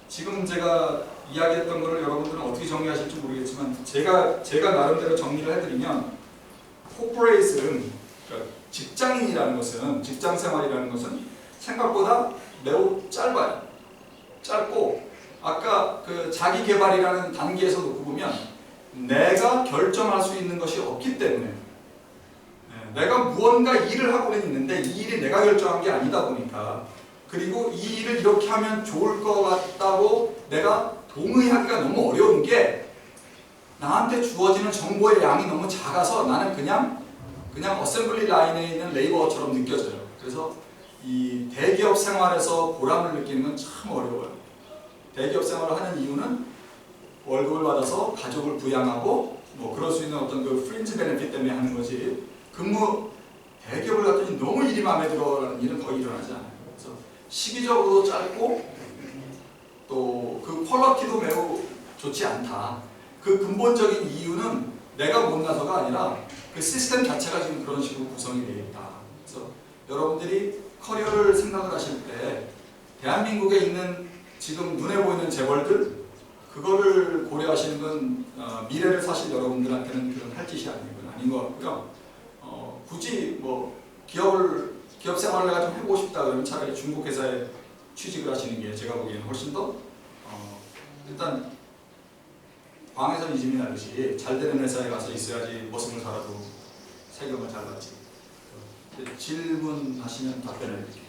지금 제가 이야기했던 거를 여러분들은 어떻게 정리하실지 모르겠지만 제가 나름대로 정리를 해드리면 코퍼레이트는 그러니까 직장인이라는 것은 직장 생활이라는 것은 생각보다 매우 짧고 아까 자기 개발이라는 단계에서 놓고 보면 내가 결정할 수 있는 것이 없기 때문에 내가 무언가 일을 하고는 있는데 이 일이 내가 결정한 게 아니다 보니까 그리고 이 일을 이렇게 하면 좋을 것 같다고 내가 동의하기가 너무 어려운 게 나한테 주어지는 정보의 양이 너무 작아서 나는 그냥 어셈블리 라인에 있는 레이버처럼 느껴져요. 그래서 이 대기업 생활에서 보람을 느끼는 건 참 어려워요. 대기업 생활을 하는 이유는 월급을 받아서 가족을 부양하고 뭐 그럴 수 있는 어떤 프린지 베네핏 때문에 하는 거지 대기업을 갔더니 너무 일이 마음에 들어라는 일은 거의 중요하지 않아요. 그래서 시기적으로 짧고 또 그 퀄리티도 매우 좋지 않다. 그 근본적인 이유는 내가 못나서가 아니라 그 시스템 자체가 지금 그런 식으로 구성이 되어 있다. 그래서 여러분들이 커리어를 생각을 하실 때 대한민국에 있는 지금 눈에 보이는 재벌들 그거를 고려하시는 건 미래를 사실 여러분들한테는 그런 할 짓이 아닌 것 같고요. 굳이 뭐 기업 생활을 내가 좀 해보고 싶다 그러면 차라리 중국 회사에 취직을 하시는 게 제가 보기에는 훨씬 더 일단 광해선 이지민 아저씨 잘 되는 회사에 가서 있어야지 머슴을 살아도 세금을 잘 받지. 질문하시면 답변을 드릴게요.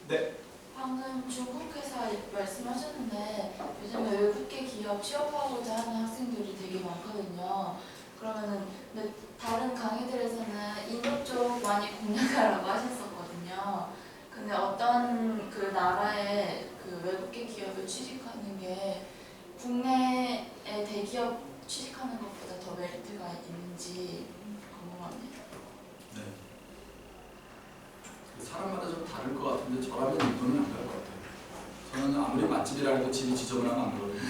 네. 방금 중국 회사 말씀하셨는데 요즘에 외국계 기업 취업하고자 하는 학생들이 되게 많거든요. 그러면은 근데 다른 강의들에서는 인도 쪽 많이 공략하라고 하셨었거든요. 근데 어떤 그 나라의 그 외국계 기업을 취직하는 게 국내의 대기업 취직하는 것보다 더 메리트가 있는지 궁금합니다. 네. 사람마다 좀 다를 것 같은데 저라면 인도는 안 갈 것 같아요. 저는 아무리 맛집이라 해도 집이 지저분하면 안 가거든요.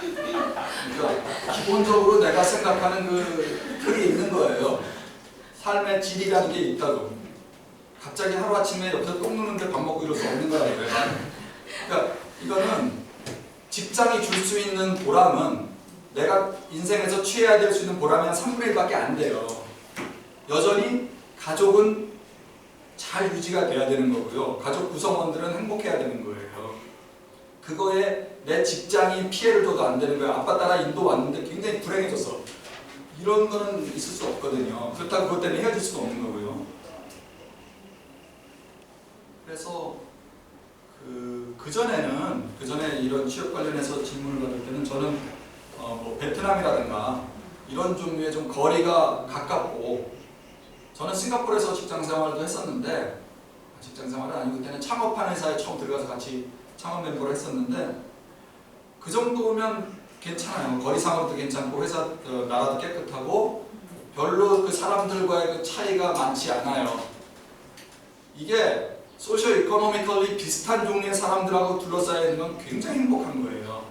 그러니까 기본적으로 내가 생각하는 그 틀이 있는 거예요. 삶의 질이라는 게 있다고. 갑자기 하루아침에 옆에서 똥 누는데 밥 먹고 이럴 수 없는 거라고 그래요. 그러니까 이거는 직장이 줄 수 있는 보람은 내가 인생에서 취해야 될 수 있는 보람이 한 3분의 1밖에 안 돼요. 여전히 가족은 잘 유지가 돼야 되는 거고요. 가족 구성원들은 행복해야 되는 거예요. 그거에 내 직장이 피해를 줘도 안 되는 거예요. 아빠 따라 인도 왔는데 굉장히 불행해졌어. 이런 거는 있을 수 없거든요. 그렇다고 그것 때문에 헤어질 수도 없는 거고요. 그래서 그 전에 이런 취업 관련해서 질문을 받을 때는 저는 뭐 베트남이라든가 이런 종류의 좀 거리가 가깝고 저는 싱가포르에서 직장 생활도 했었는데 직장 생활은 아니고 그때는 창업한 회사에 처음 들어가서 같이 창업 멤버를 했었는데 그 정도면 괜찮아요. 거리상으로도 괜찮고 회사 나라도 깨끗하고 별로 그 사람들과의 그 차이가 많지 않아요. 이게 소시오 이코노미컬리 비슷한 종류의 사람들하고 둘러싸여 있는 건 굉장히 행복한 거예요.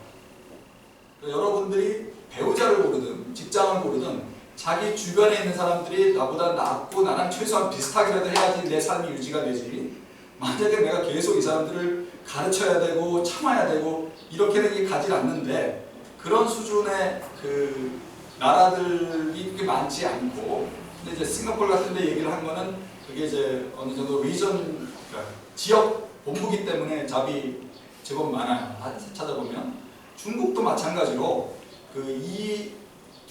그러니까 여러분들이 배우자를 고르든 직장을 고르든 자기 주변에 있는 사람들이 나보다 낫고 나랑 최소한 비슷하게라도 해야지 내 삶이 유지가 되지. 만약에 내가 계속 이 사람들을 가르쳐야 되고 참아야 되고 이렇게는 이게 가지 않는데 그런 수준의 그 나라들이 그렇게 많지 않고 근데 이제 싱가포르 같은 데 얘기를 한 거는 그게 이제 어느 정도 리전 그러니까 지역 본부기 때문에 잡이 제법 많아요. 찾아보면 중국도 마찬가지로 그 이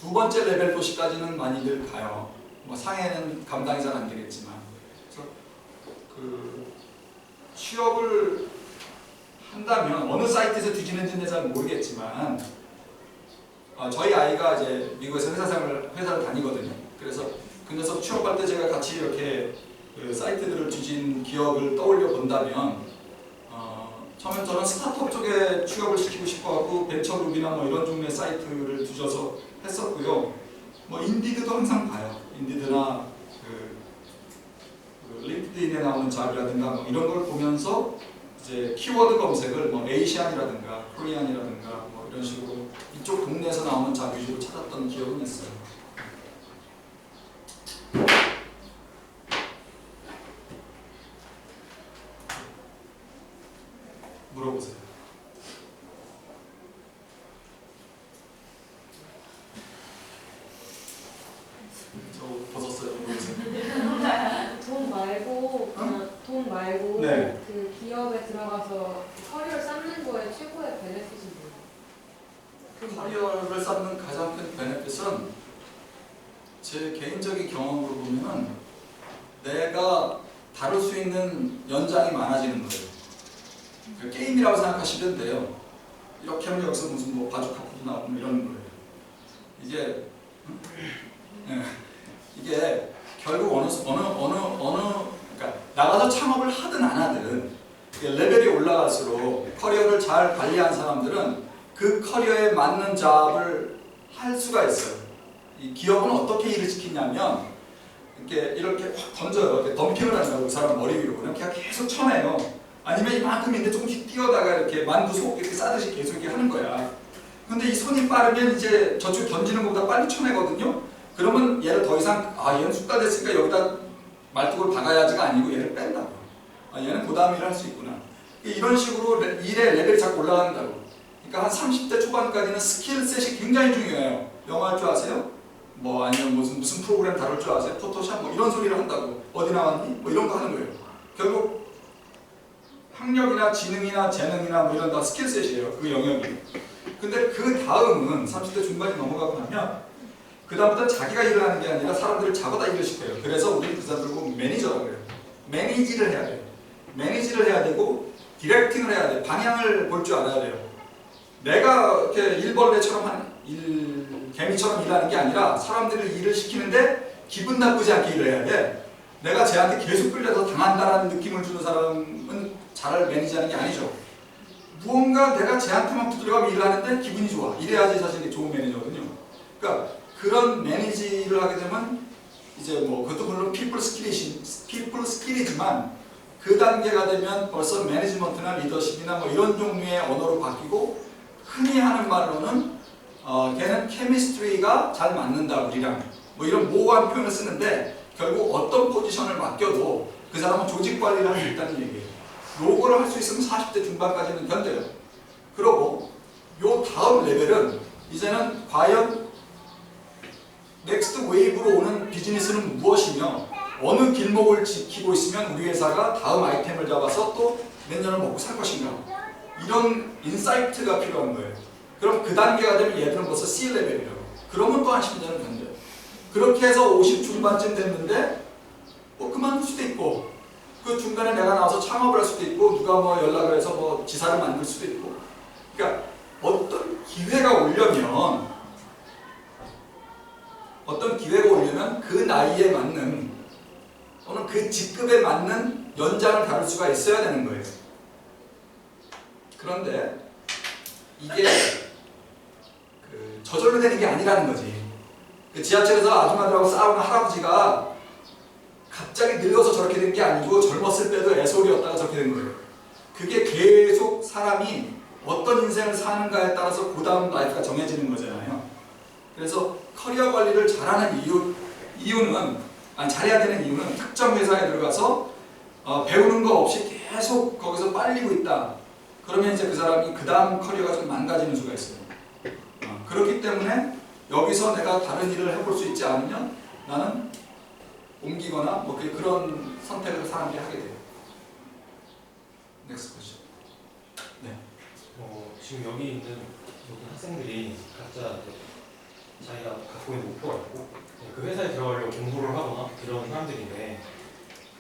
두 번째 레벨 도시까지는 많이들 가요. 뭐 상해는 감당이 잘 안 되겠지만 그래서 그 취업을 한다면 어느 사이트에서 뒤지는지는 잘 모르겠지만 저희 아이가 이제 미국에서 회사를 다니거든요. 그래서 그 녀석 취업할 때 제가 같이 이렇게 그 사이트들을 뒤진 기억을 떠올려 본다면 처음엔 저는 스타트업 쪽에 취업을 시키고 싶어하고 벤처그룹이나 뭐 이런 종류의 사이트를 뒤져서 했었고요. 뭐 인디드도 항상 봐요. 인디드나 그 링크드인에 나오는 잡이라든가 뭐 이런 걸 보면서 이제 키워드 검색을 뭐 에이시안이라든가 코리안이라든가 뭐 이런 식으로 이쪽 동네에서 나오는 잡 위주로 찾았던 기억은 있어요. 물어보세요. 저 벗었어요. 물어보세요. 돈 말고 네. 그 기업에 들어가서 커리어 쌓는 거에 최고의 베네핏이 뭐예요? 커리어를 쌓는 가장 큰 베네핏은 제 개인적인 경험으로 보면은 내가 다룰 수 있는 연장이 많아지는 거예요. 그러니까 게임이라고 생각하시면 돼요. 이렇게 하면 여기서 무슨 뭐 바둑 카프도 나오고 이런 거예요. 이게 이게 결국 그러니까 나가서 창업을 하든 안 하든 레벨이 올라갈수록 커리어를 잘 관리한 사람들은 그 커리어에 맞는 잡을 할 수가 있어요. 이 기업은 어떻게 일을 시키냐면 이렇게 확 던져요. 이렇게 덤핑을 한다고 그 사람 머리 위로 그냥 계속 쳐내요. 아니면 이만큼인데 조금씩 뛰어다가 이렇게 만두 속 이렇게 싸듯이 계속 이렇게 하는 거야. 근데 이 손이 빠르면 이제 저쪽 던지는 것보다 빨리 쳐내거든요. 그러면 얘를 더 이상 얘는 숙달됐으니까 여기다 말뚝을 박아야지가 아니고 얘를 뺀다고. 얘는 그 다음 일을 할 수 있구나. 이런 식으로 일의 레벨이 자꾸 올라간다고. 그러니까 한 30대 초반까지는 스킬셋이 굉장히 중요해요. 영어 할 줄 아세요? 뭐 아니면 무슨 프로그램 다룰 줄 아세요? 포토샵 뭐 이런 소리를 한다고. 어디 나왔니? 뭐 이런 거 하는 거예요. 결국 학력이나 지능이나 재능이나 뭐 이런 다 스킬셋이에요. 그 영역이. 근데 그 다음은 30대 중반이 넘어가고 나면 그 다음부터 자기가 일을 하는 게 아니라 사람들을 잡아다 일을 시켜요. 그래서 우리는 그 사람들 보고 매니저라고 해요. 매니지를 해야 돼요. 매니지를 해야 되고 디렉팅을 해야 돼요. 방향을 볼 줄 알아야 돼요. 내가 이렇게 일벌레처럼 개미처럼 일하는 게 아니라 사람들을 일을 시키는데 기분 나쁘지 않게 일을 해야 돼. 내가 쟤한테 계속 끌려서 당한다라는 느낌을 주는 사람은 잘 매니지하는 게 아니죠. 무언가 내가 쟤한테만 두드려가면 일을 하는데 기분이 좋아. 이래야지 사실 좋은 매니저거든요. 그러니까 그런 매니지를 하게 되면 이제 뭐 그것도 물론 people skill이지만 그 단계가 되면 벌써 매니지먼트나 리더십이나 뭐 이런 종류의 언어로 바뀌고 흔히 하는 말로는 걔는 케미스트리가 잘 맞는다 우리랑 뭐 이런 모호한 표현을 쓰는데 결국 어떤 포지션을 맡겨도 그 사람은 조직 관리를 할 수 있다는 얘기예요. 요거를 할 수 있으면 40대 중반까지는 견뎌요. 그러고 요 다음 레벨은 이제는 과연 넥스트 웨이브로 오는 비즈니스는 무엇이며 어느 길목을 지키고 있으면 우리 회사가 다음 아이템을 잡아서 또 몇 년을 먹고 살 것인가 이런 인사이트가 필요한 거예요. 그럼 그 단계가 되면 얘들은 벌써 C레벨이라고. 그러면 또 한 10년은 견뎌요. 그렇게 해서 50 중반쯤 됐는데 뭐 그만둘 수도 있고 그 중간에 내가 나와서 창업을 할 수도 있고 누가 뭐 연락을 해서 뭐 지사를 만들 수도 있고 그러니까 어떤 기회가 오려면 그 나이에 맞는 또는 그 직급에 맞는 연장을 다룰 수가 있어야 되는 거예요. 그런데 이게 저절로 되는 게 아니라는 거지. 그 지하철에서 아줌마들하고 싸우는 할아버지가 갑자기 늙어서 저렇게 된 게 아니고 젊었을 때도 애소리였다가 저렇게 된 거예요. 그게 계속 사람이 어떤 인생을 사는가에 따라서 그 다음 라이프가 정해지는 거잖아요. 그래서 커리어 관리를 잘하는 잘해야 되는 이유는 특정 회사에 들어가서 배우는 거 없이 계속 거기서 빨리고 있다. 그러면 이제 그 사람이 그 다음 커리어가 좀 망가지는 수가 있어요. 그렇기 때문에 여기서 내가 다른 일을 해볼 수 있지 않으면 나는 옮기거나 뭐 그런 선택을 사람들이 하게 돼요. 넥스트 퀘스천. 네. 지금 여기 있는 모든 학생들이 각자 자기가 갖고 있는 목표가 있고 그 회사에 들어가려고 공부를 하거나 이런 사람들인데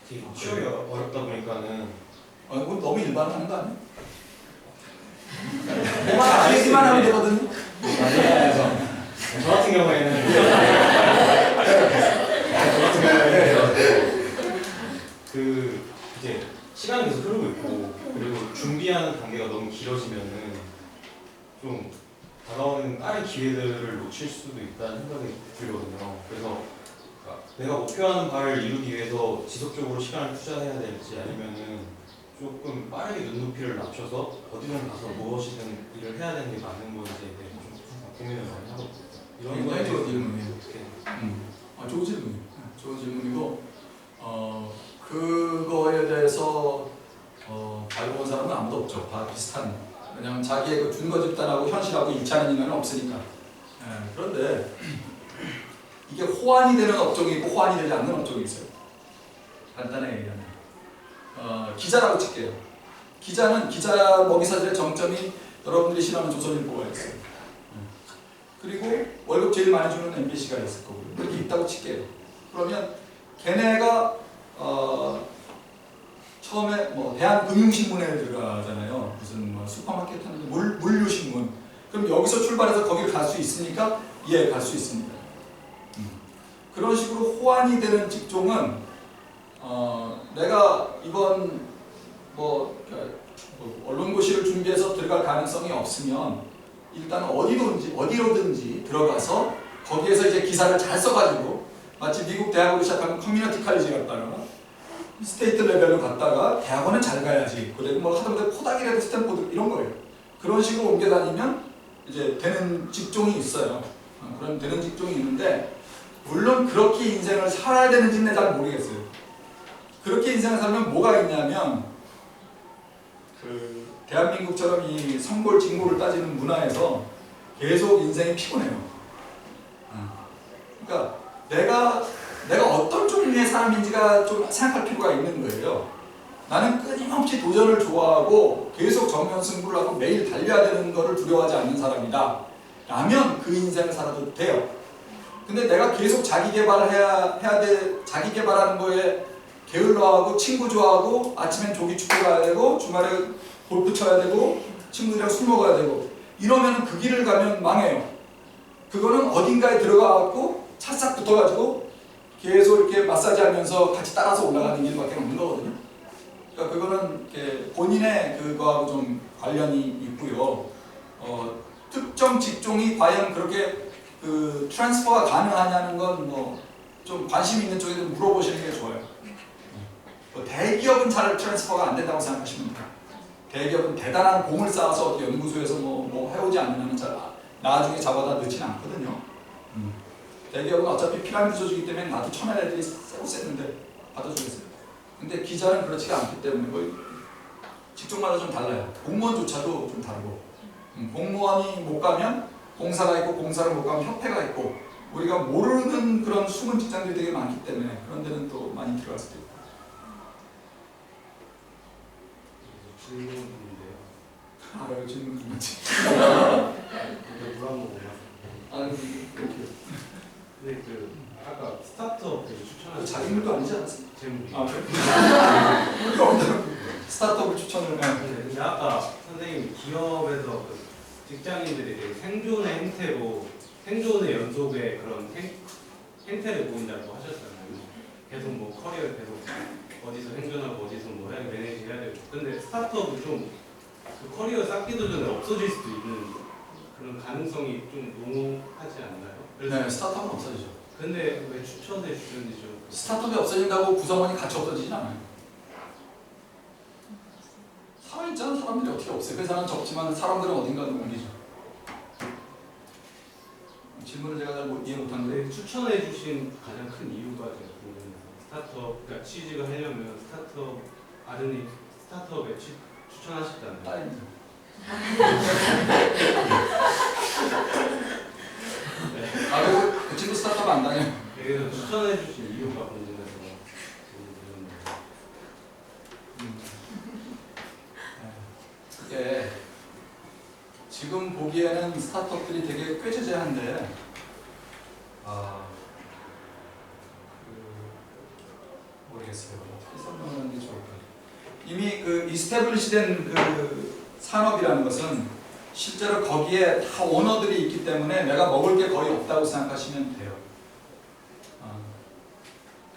취업이 어렵다 보니까는 이건 너무 일반화하는 거 아니야? 알기만 하면 되거든요. 저 같은 경우에는 이제 시간이 계속 흐르고 있고 그리고 준비하는 단계가 너무 길어지면은 좀 다가오는 다른 기회들을 놓칠 수도 있다는 생각이 들거든요. 그래서 내가 목표하는 바를 이루기 위해서 지속적으로 시간을 투자해야 될지 아니면은 조금 빠르게 눈높이를 낮춰서 어디든 가서 무엇이든 일을 해야 되는 게 맞는 건지에 대해 좀 고민을 많이 하거든요. 이런 거에 대해서 질문이에요. 어떻게 좋은 질문이에요. 좋은 질문이고 그거에 대해서 알아본 사람은 아무도 없죠. 다 비슷한. 왜냐하면 자기의 그 준거 집단하고 현실하고 일치하는 인간은 없으니까. 그런데 이게 호환이 되는 업종이 있고 호환이 되지 않는 업종이 있어요. 간단하게 얘기하면 기자라고 칠게요. 기자는 기자 먹이사슬의 정점이 여러분들이 싫어하는 조선일보가 있어요. 그리고 월급 제일 많이 주는 MBC가 있을 거고 이렇게 있다고 칠게요. 그러면 걔네가 처음에 뭐 대한금융신문에 들어가잖아요. 무슨 뭐 슈퍼마켓 하는 물류신문. 그럼 여기서 출발해서 거기를 갈 수 있으니까 갈 수 있습니다. 그런 식으로 호환이 되는 직종은 내가 이번 언론고시를 준비해서 들어갈 가능성이 없으면 일단 어디로든지 들어가서 거기에서 이제 기사를 잘 써가지고 마치 미국 대학으로 시작하면 커뮤니티 칼리지 갔다가 스테이트 레벨로 갔다가 대학원은 잘 가야지. 그리고 뭐 하다못해 코닥이라도 스탠포드 이런 거예요. 그런 식으로 옮겨 다니면 이제 되는 직종이 있어요. 그런 되는 직종이 있는데 물론 그렇게 인생을 살아야 되는지는 잘 모르겠어요. 그렇게 인생을 살면 뭐가 있냐면 그 대한민국처럼 이 성골 징골을 따지는 문화에서 계속 인생이 피곤해요. 그러니까 내가 어떤 종류의 사람인지가 좀 생각할 필요가 있는 거예요. 나는 끊임없이 도전을 좋아하고 계속 정면승부를 하고 매일 달려야 되는 것을 두려워하지 않는 사람이다 라면 그 인생을 살아도 돼요. 근데 내가 계속 자기 개발을 해야 돼. 자기 개발하는 거에 게을러하고 친구 좋아하고 아침엔 조기 축구 가야 되고 주말에 골프 쳐야 되고 친구들이랑 술 먹어야 되고 이러면 그 길을 가면 망해요. 그거는 어딘가에 들어가갖고 찰싹 붙어가지고 계속 이렇게 마사지 하면서 같이 따라서 올라가는 길밖에 없는 거거든요. 그러니까 그거는 이렇게 본인의 그거하고 좀 관련이 있고요. 특정 직종이 과연 그렇게 그 트랜스퍼가 가능하냐는 건 뭐 좀 관심 있는 쪽에 좀 물어보시는 게 좋아요. 대기업은 잘 트랜스퍼가 안 된다고 생각하시면 돼요. 대기업은 대단한 공을 쌓아서 어디 연구소에서 뭐 해오지 않으면 잘 나중에 잡아다 넣지는 않거든요. 대기업은 어차피 피라미드 조직이기 때문에 나도 천한 애들이 세고 셌는데 받아주겠어요. 근데 기자는 그렇지가 않기 때문에 거의 직종마다 좀 달라요. 공무원조차도 좀 다르고 공무원이 못 가면 공사가 있고 공사를 못 가면 협회가 있고 우리가 모르는 그런 숨은 직장들이 되게 많기 때문에 그런 데는 또 많이 들어갈 수도 있고. 질문인데요. 알아요, 질문 뭐지? 근데 물어본 거구나. 그렇게 근데 그 아까 스타트업 되게 추천하신 자기 물도 아니지 않았어요? 제목이. 그래? 우리가 없다고 스타트업을 추천을 해요. 근데 아까 선생님 기업에서 그 직장인들이 되게 생존의 행태로 생존의 연속의 그런 행태를 보인다고 하셨잖아요. 계속 뭐 커리어 계속 어디서 생존하고 어디서 뭐 해야 매니지 해야 되고. 근데 스타트업은 좀 그 커리어 쌓기도 전에 없어질 수도 있는 그런 가능성이 좀 농후하지 않나요? 네, 스타트업은 없어지죠. 근데 왜 추천해 주셨는지 좀. 스타트업이 없어진다고 구성원이 같이 없어지진 않아요. 살아있잖아. 사람들이 어떻게 없어요. 회사는 적지만 사람들은 어딘가는 옮기죠. 질문을 제가 잘 이해 못하는데 근데 추천해 주신 가장 큰 이유가 제가 궁금해요. 스타트업, 그러니까 취직을 하려면 스타트업, 아드님 스타트업에 추천하셨잖아요. 딸입니다. 그리고 그 친구 스타트업 안 다녀요. 그래서 추천해 주신 이유가 궁금해서 이게 지금 보기에는 스타트업들이 되게 꾀죄죄한데 모르겠어요. 어떻게 설명하는 게 좋을까? 이미 그 이스태블리시된 그 산업이라는 것은 실제로 거기에 다 오너들이 있기 때문에 내가 먹을 게 거의 없다고 생각하시면 돼요.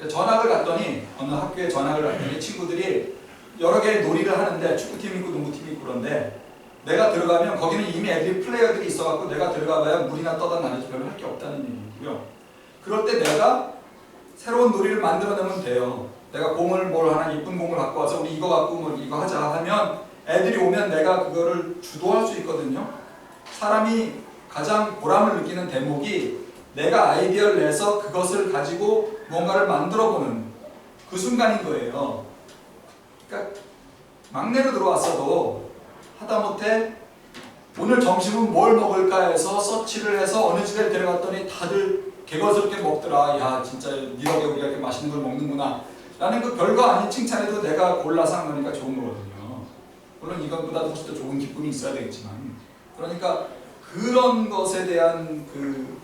전학을 갔더니 어느 학교에 전학을 갔더니 친구들이 여러 개의 놀이를 하는데 축구팀이 있고 농구팀이 있고 그런데 내가 들어가면 거기는 이미 애들이 플레이어들이 있어갖고 내가 들어가봐야 물이나 떠다 나누지 별로 할 게 없다는 얘기고요. 그럴 때 내가 새로운 놀이를 만들어내면 돼요. 내가 공을 뭘 하나 이쁜 공을 갖고 와서 우리 이거 갖고 뭐 이거 하자 하면 애들이 오면 내가 그거를 주도할 수 있거든요. 사람이 가장 보람을 느끼는 대목이 내가 아이디어를 내서 그것을 가지고 뭔가를 만들어보는 그 순간인 거예요. 그러니까 막내로 들어왔어도 하다못해 오늘 점심은 뭘 먹을까 해서 서치를 해서 어느 집에 데려갔더니 다들 개걸스럽게 먹더라. 야 진짜 니 덕에 우리가 이렇게 맛있는 걸 먹는구나 라는 그 별거 아닌 칭찬에도 내가 골라서 한 거니까 좋은 거거든요. 물론 이것보다도 진짜 좋은 기쁨이 있어야 되겠지만 그러니까 그런 것에 대한 그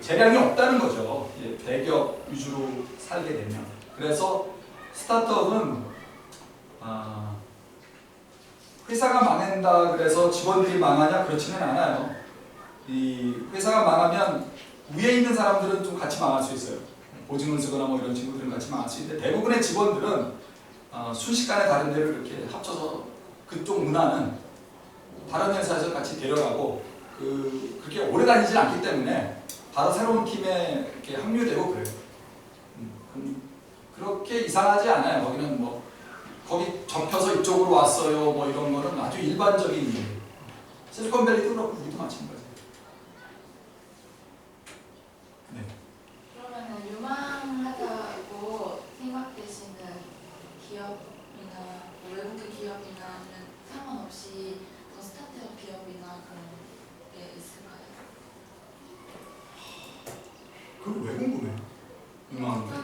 재량이 없다는 거죠. 대기업 위주로 살게 되면. 그래서 스타트업은 회사가 망한다 그래서 직원들이 망하냐? 그렇지는 않아요. 이 회사가 망하면 위에 있는 사람들은 좀 같이 망할 수 있어요. 보증을 쓰거나 뭐 이런 친구들은 같이 망할 수 있는데 대부분의 직원들은 순식간에 다른 데를 이렇게 합쳐서 그쪽 문화는 다른 회사에서 같이 데려가고 그렇게 오래 다니지 않기 때문에 바로 새로운 팀에 이렇게 합류되고 그래요. 그렇게 이상하지 않아요. 거기는 뭐 거기 접혀서 이쪽으로 왔어요. 뭐 이런 거는 아주 일반적인 일이에요. 실리콘밸리도 그렇고 우리도 마찬가지예요. 네. 그러면은 유망하다고 생각되시는 기업이나 뭐 외국의 기업이나 상관없이 더 스타트업 기업이나 그런 게 있을까요? 그걸 왜 궁금해요? 유망한데?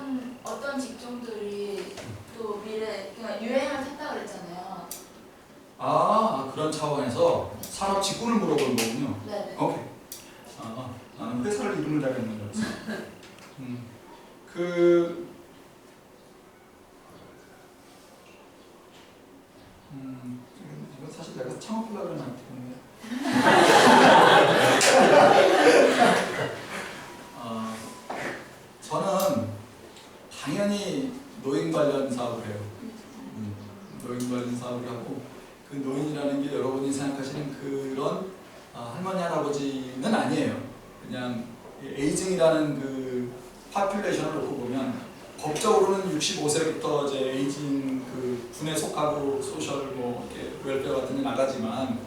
어떤 직종들이 또 미래 그러니까 유행을 찾다 그랬잖아요. 아, 그런 차원에서 산업 직군을 물어보는 거군요. 네네. 오케이. 나는 회사를 이름을 달했는 줄 알았어. 그 이건 사실 내가 창업하려고 하는 건데. 저는 당연히 노인 관련 사업을 해요. 노인 관련 사업을 하고 그 노인이라는 게 여러분이 생각하시는 그런 할머니 할아버지는 아니에요. 그냥 에이징이라는 그 파퓰레이션을 놓고 보면 법적으로는 65세부터 이제 에이징 그 군에 속하고 소셜 뭐 이렇게 웰페어 같은 데 나가지만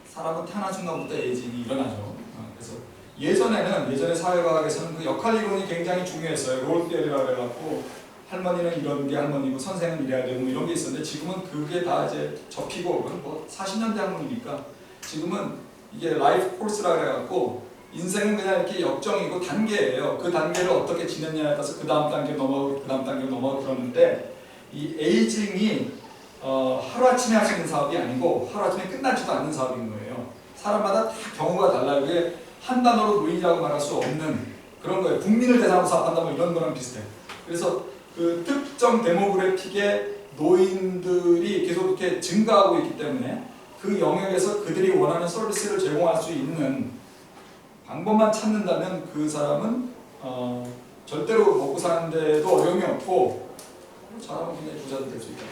사람은 태어난 순간부터 에이징이 일어나죠. 그래서 예전에 사회과학에서는 그 역할 이론이 굉장히 중요했어요. 롤 테어리라고 해갖고 할머니는 이런 게 할머니고 선생은 이래야 되고 이런 게 있었는데 지금은 그게 다 이제 접히고 뭐 40년대 학문이니까 지금은 이게 라이프 코스라고 해갖고 인생은 그냥 이렇게 역정이고 단계예요. 그 단계를 어떻게 지냈냐에 따라서 그 다음 단계 넘어가고 그 다음 단계 넘어가고 그러는데 이 에이징이 하루아침에 할 수 있는 사업이 아니고 하루아침에 끝나지도 않는 사업인 거예요. 사람마다 다 경우가 달라요. 그게 한 단어로 노인이라고 말할 수 없는 그런 거예요. 국민을 대상으로 사업한다 뭐 이런 거랑 비슷해요. 그래서 그 특정 데모그래픽의 노인들이 계속 이렇게 증가하고 있기 때문에 그 영역에서 그들이 원하는 서비스를 제공할 수 있는 방법만 찾는다면 그 사람은 절대로 먹고 사는데도 어려움이 없고 잘하면 굉장히 부자도 될 수 있다고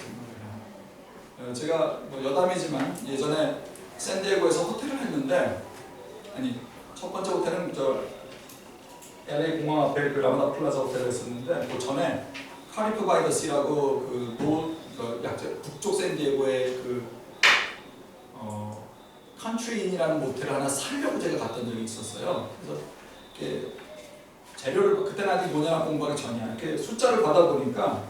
생각해요. 제가 뭐 여담이지만 예전에 샌디에고에서 호텔을 했는데 첫 번째 호텔은 저 LA 공항 앞에 그 라마다 플라자 호텔을 했었는데 그 전에 카리프 바이 더 시라고 북쪽 샌디에고의 컨트리인이라는 모텔을 하나 살려고 제가 갔던 적이 있었어요. 그래서 이렇게 재료를 그때는 아직 5년 공부하기 전이야. 이렇게 숫자를 받아보니까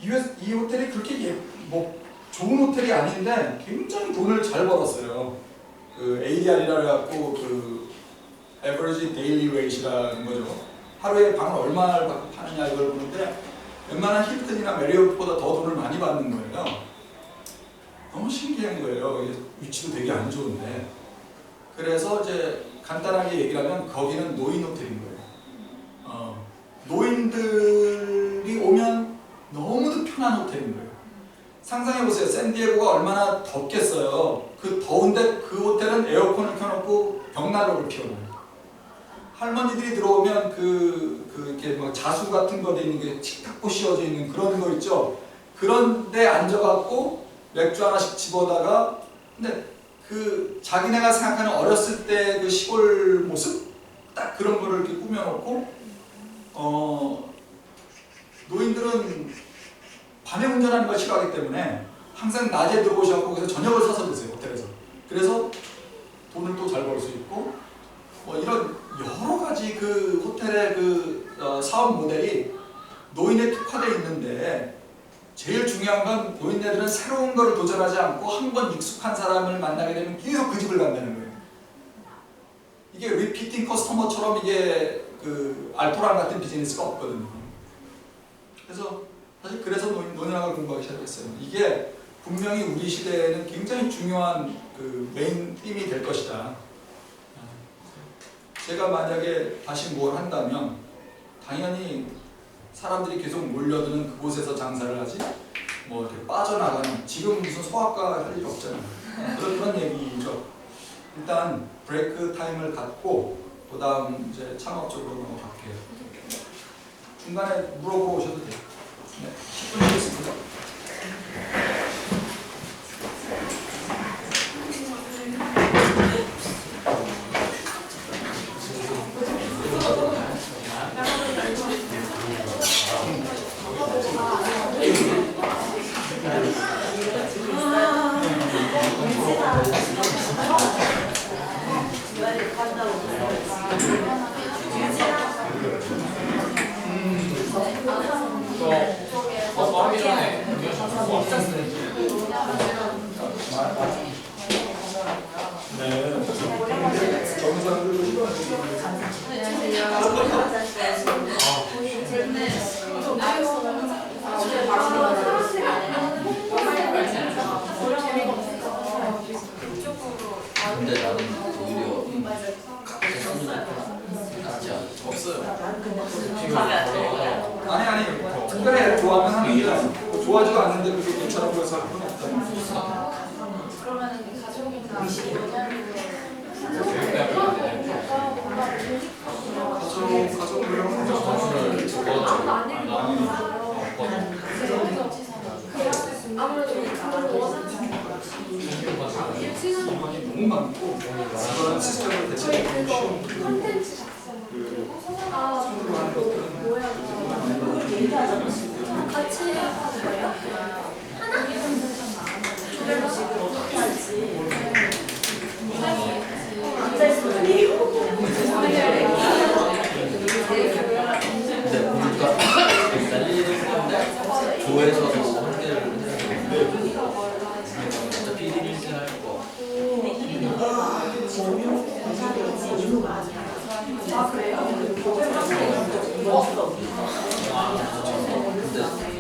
이 호텔이 그렇게 뭐 좋은 호텔이 아닌데 굉장히 돈을 잘 벌었어요. 그 ADR이라 해갖고 그 Average Daily Rate라는 거죠. 하루에 방을 얼마를 받고 파느냐 이걸 보는데 웬만한 힐튼이나 메리어트보다 더 돈을 많이 받는 거예요. 너무 신기한 거예요. 위치도 되게 안 좋은데. 그래서 이제 간단하게 얘기를 하면 거기는 노인 호텔인 거예요. 노인들이 오면 너무도 편한 호텔인 거예요. 상상해보세요. 샌디에고가 얼마나 덥겠어요. 그 더운데 그 호텔은 에어컨을 켜놓고 벽난로를 피워놔요. 할머니들이 들어오면 이렇게 막 자수 같은 거 돼 있는 게 칙탁고 씌워져 있는 그런 거 있죠. 그런데 앉아갖고 맥주 하나씩 집어다가 근데 그 자기네가 생각하는 어렸을 때 그 시골 모습 딱 그런 거를 이렇게 꾸며놓고 노인들은 밤에 운전하는 걸 싫어하기 때문에 항상 낮에 들어오셔서 거기서 저녁을 사서 드세요. 호텔에서. 그래서 돈을 또 잘 벌 수 있고 뭐 이런 여러 가지 그 호텔의 사업 모델이 노인에 특화되어 있는데 제일 중요한 건 노인네들은 새로운 거를 도전하지 않고 한 번 익숙한 사람을 만나게 되면 계속 그 집을 간다는 거예요. 이게 리피팅 커스터머처럼 이게 그 알토란 같은 비즈니스가 없거든요. 그래서 노인학을 공부하기 시작했어요. 이게 분명히 우리 시대에는 굉장히 중요한 그 메인 팀이 될 것이다. 제가 만약에 다시 뭘 한다면 당연히 사람들이 계속 몰려드는 그곳에서 장사를 하지 뭐 이렇게 빠져나가는 지금 무슨 소아과 할 일 없잖아요. 그런 얘기죠. 일단 브레이크 타임을 갖고 그 다음 이제 창업 쪽으로 넘어갈게요. 중간에 물어보고 오셔도 돼요. 네, 10분 드리겠습니다. 근데 나는 오히려 낫지 않아. 없어요. 지금 아니 특별히 좋아하면 하는데 좋아하지도 않는데 그게 괜찮아 보여서 할 필요는 없다. 그러면 가족이나 너무 많고 그런 시스템을 대체하기 쉬운 컨텐츠 작성 손으로 하는 것들은 같이 하는 거예요? 하나? 조별로 어떻게 할지 앉아있으면 근데 보니까 난리를 조에서도 혼계를 해야 되는데 진짜 비리밀지 할 거. 아 그래요? 근데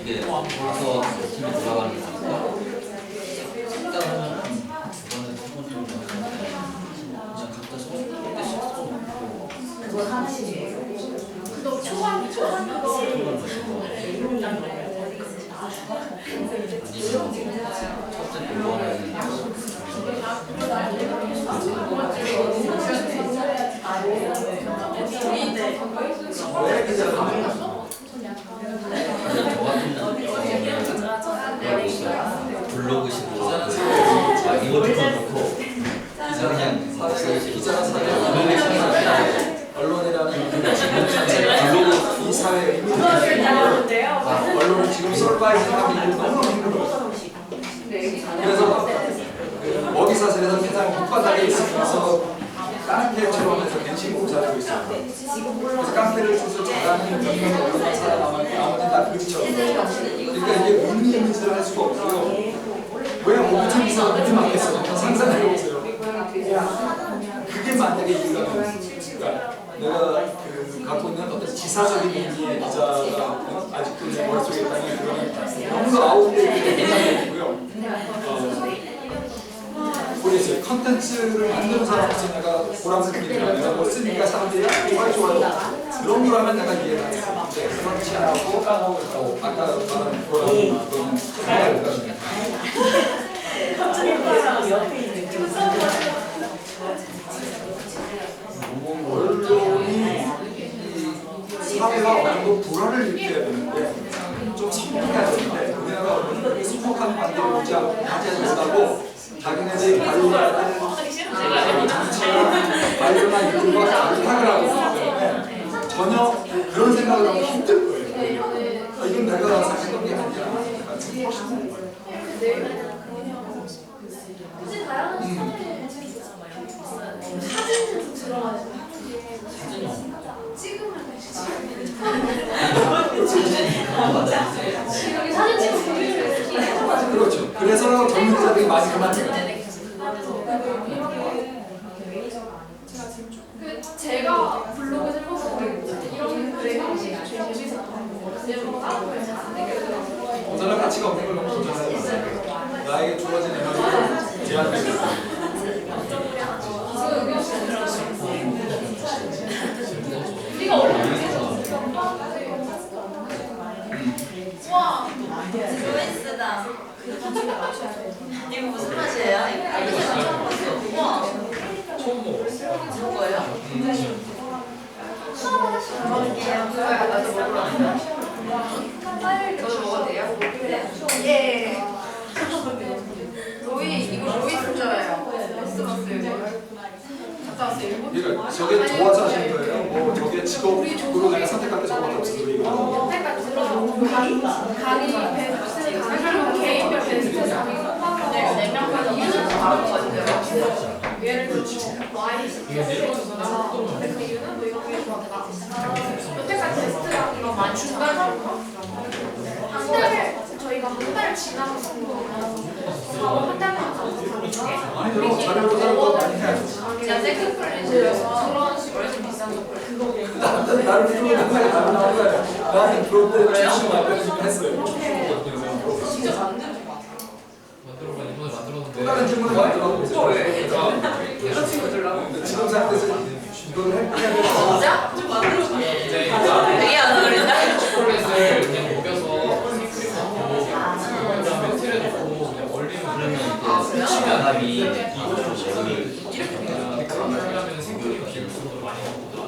이게 벌써 팀이 돌아가는 거니까 식당하면 이번에 첫 번째 그냥 각자 손 대씩 써놓고 그걸 하나씩 너 초반 그거 손을 마시고 아니면 첫째 이번에는 왜 기자가 블로그식으로 이거 찍어놓고 기자가 사회 언론이라는 블로그 이 사회의 의미를 언론은 지금 서바이벌하기 너무 힘들어요. 그래서 그 먹이 사슬에서 가장 밑바닥에 있으면서 깡패처럼 해서 벤치고 살고 있어요. 그래서 깡패를 주서 잘하는 몇명 언론만 살아남았고 나머지 다 그지처럼. 그러니까 이게 무슨 이미지를 할 수가 없고요. 왜 모든 이사가 그렇게 많겠어요? 상상해보세요. 그게 만약에 이유가 그러니까 내가 그 갖고 있는 어떤 지사적인 의미의 기자가 아직도 내 머릿속에 있다는 그런 너무 아웃데이트된 생각이고요. 모르겠어요. 컨텐츠를 만드는 사람으로서 내가 보람스럽게 내가 뭐 쓰니까 사람들이 좋아요. 그런 거라면 내가 이해가 돼요. 그렇지 않고 아까 말한 거라는 그런 생각을 언론이 이 사회가 어느 정도 불안을 일으켜야 되는데 좀 선명해야 되는데 우리나라 언론은 선명한 관계를 유지하지 못하고 자기네들이 관리해야 되는 정치나 관료나 이들과 갈등을 하고 있기 때문에 전혀 그런 생각을 하기 힘들 거예요. 이건 내가 생각한 게 아니야. 굳이 다양한 스타일의 사진도 들어가는 사진이 없는 찍으면 거 여기 사진 찍고 보여줘요. 그렇죠. 그래서 젊은 기자들이 많이 그만둬요. 제가 블로그 생각하고 이런 글의 형식이 제일 재밌었던 거 저는 가치가 없는 걸 너무 좋아해요. 나에게 주어진 에너지를 제한되고 우리가 우와 조이스다. 이거 무슨 맛이에요? 이거 처음 봤어. 우와. 처음 먹어. 저거예요? 저도 먹어도 돼요? 예. 로이 이거 로이 순저예요. 머스 갔다 왔어요. 일본. 그러니까 저게 좋아서 하시는 거예요. 뭐 저게 직업으로 내가 선택할 때 저거밖에 없어요. 이거. 강의 베스트 강의 개인별 베스트 강의 냉면까지 이유는 다른 거 같아요. 예를 들어서 Y 근데 그 이유는 뭐 이런 게 여태까지 베스트랑 이런 많이 중간적으로 한국에 저희가 내가 한 달 지나고 쓴 거면 바로 한 달만 아니 그럼 자료 조사를 더 많이 해야지. 제가 세컨플레이즈여서 그런 식으로 좀 비싼 거 나를 들어오는 거야. 나는 들어올 때 주식 만들어주긴 했어요. 진짜 만드는 거 만들어봐 이번에 만들었는데. 또 다른 질문을 만들어보고 왜? 여자친구 들라고? 지금 상태에서 이걸 해야 돼. 진짜? 좀 만들어줘. 이제 되게 안 어울린다. 초콜릿을 그냥 녹여서 크림하고 그다음에 틀에 넣고 그냥 얼리면 그래요? 치면감이 이렇게 그러면 생크림 기름으로 많이 먹거든.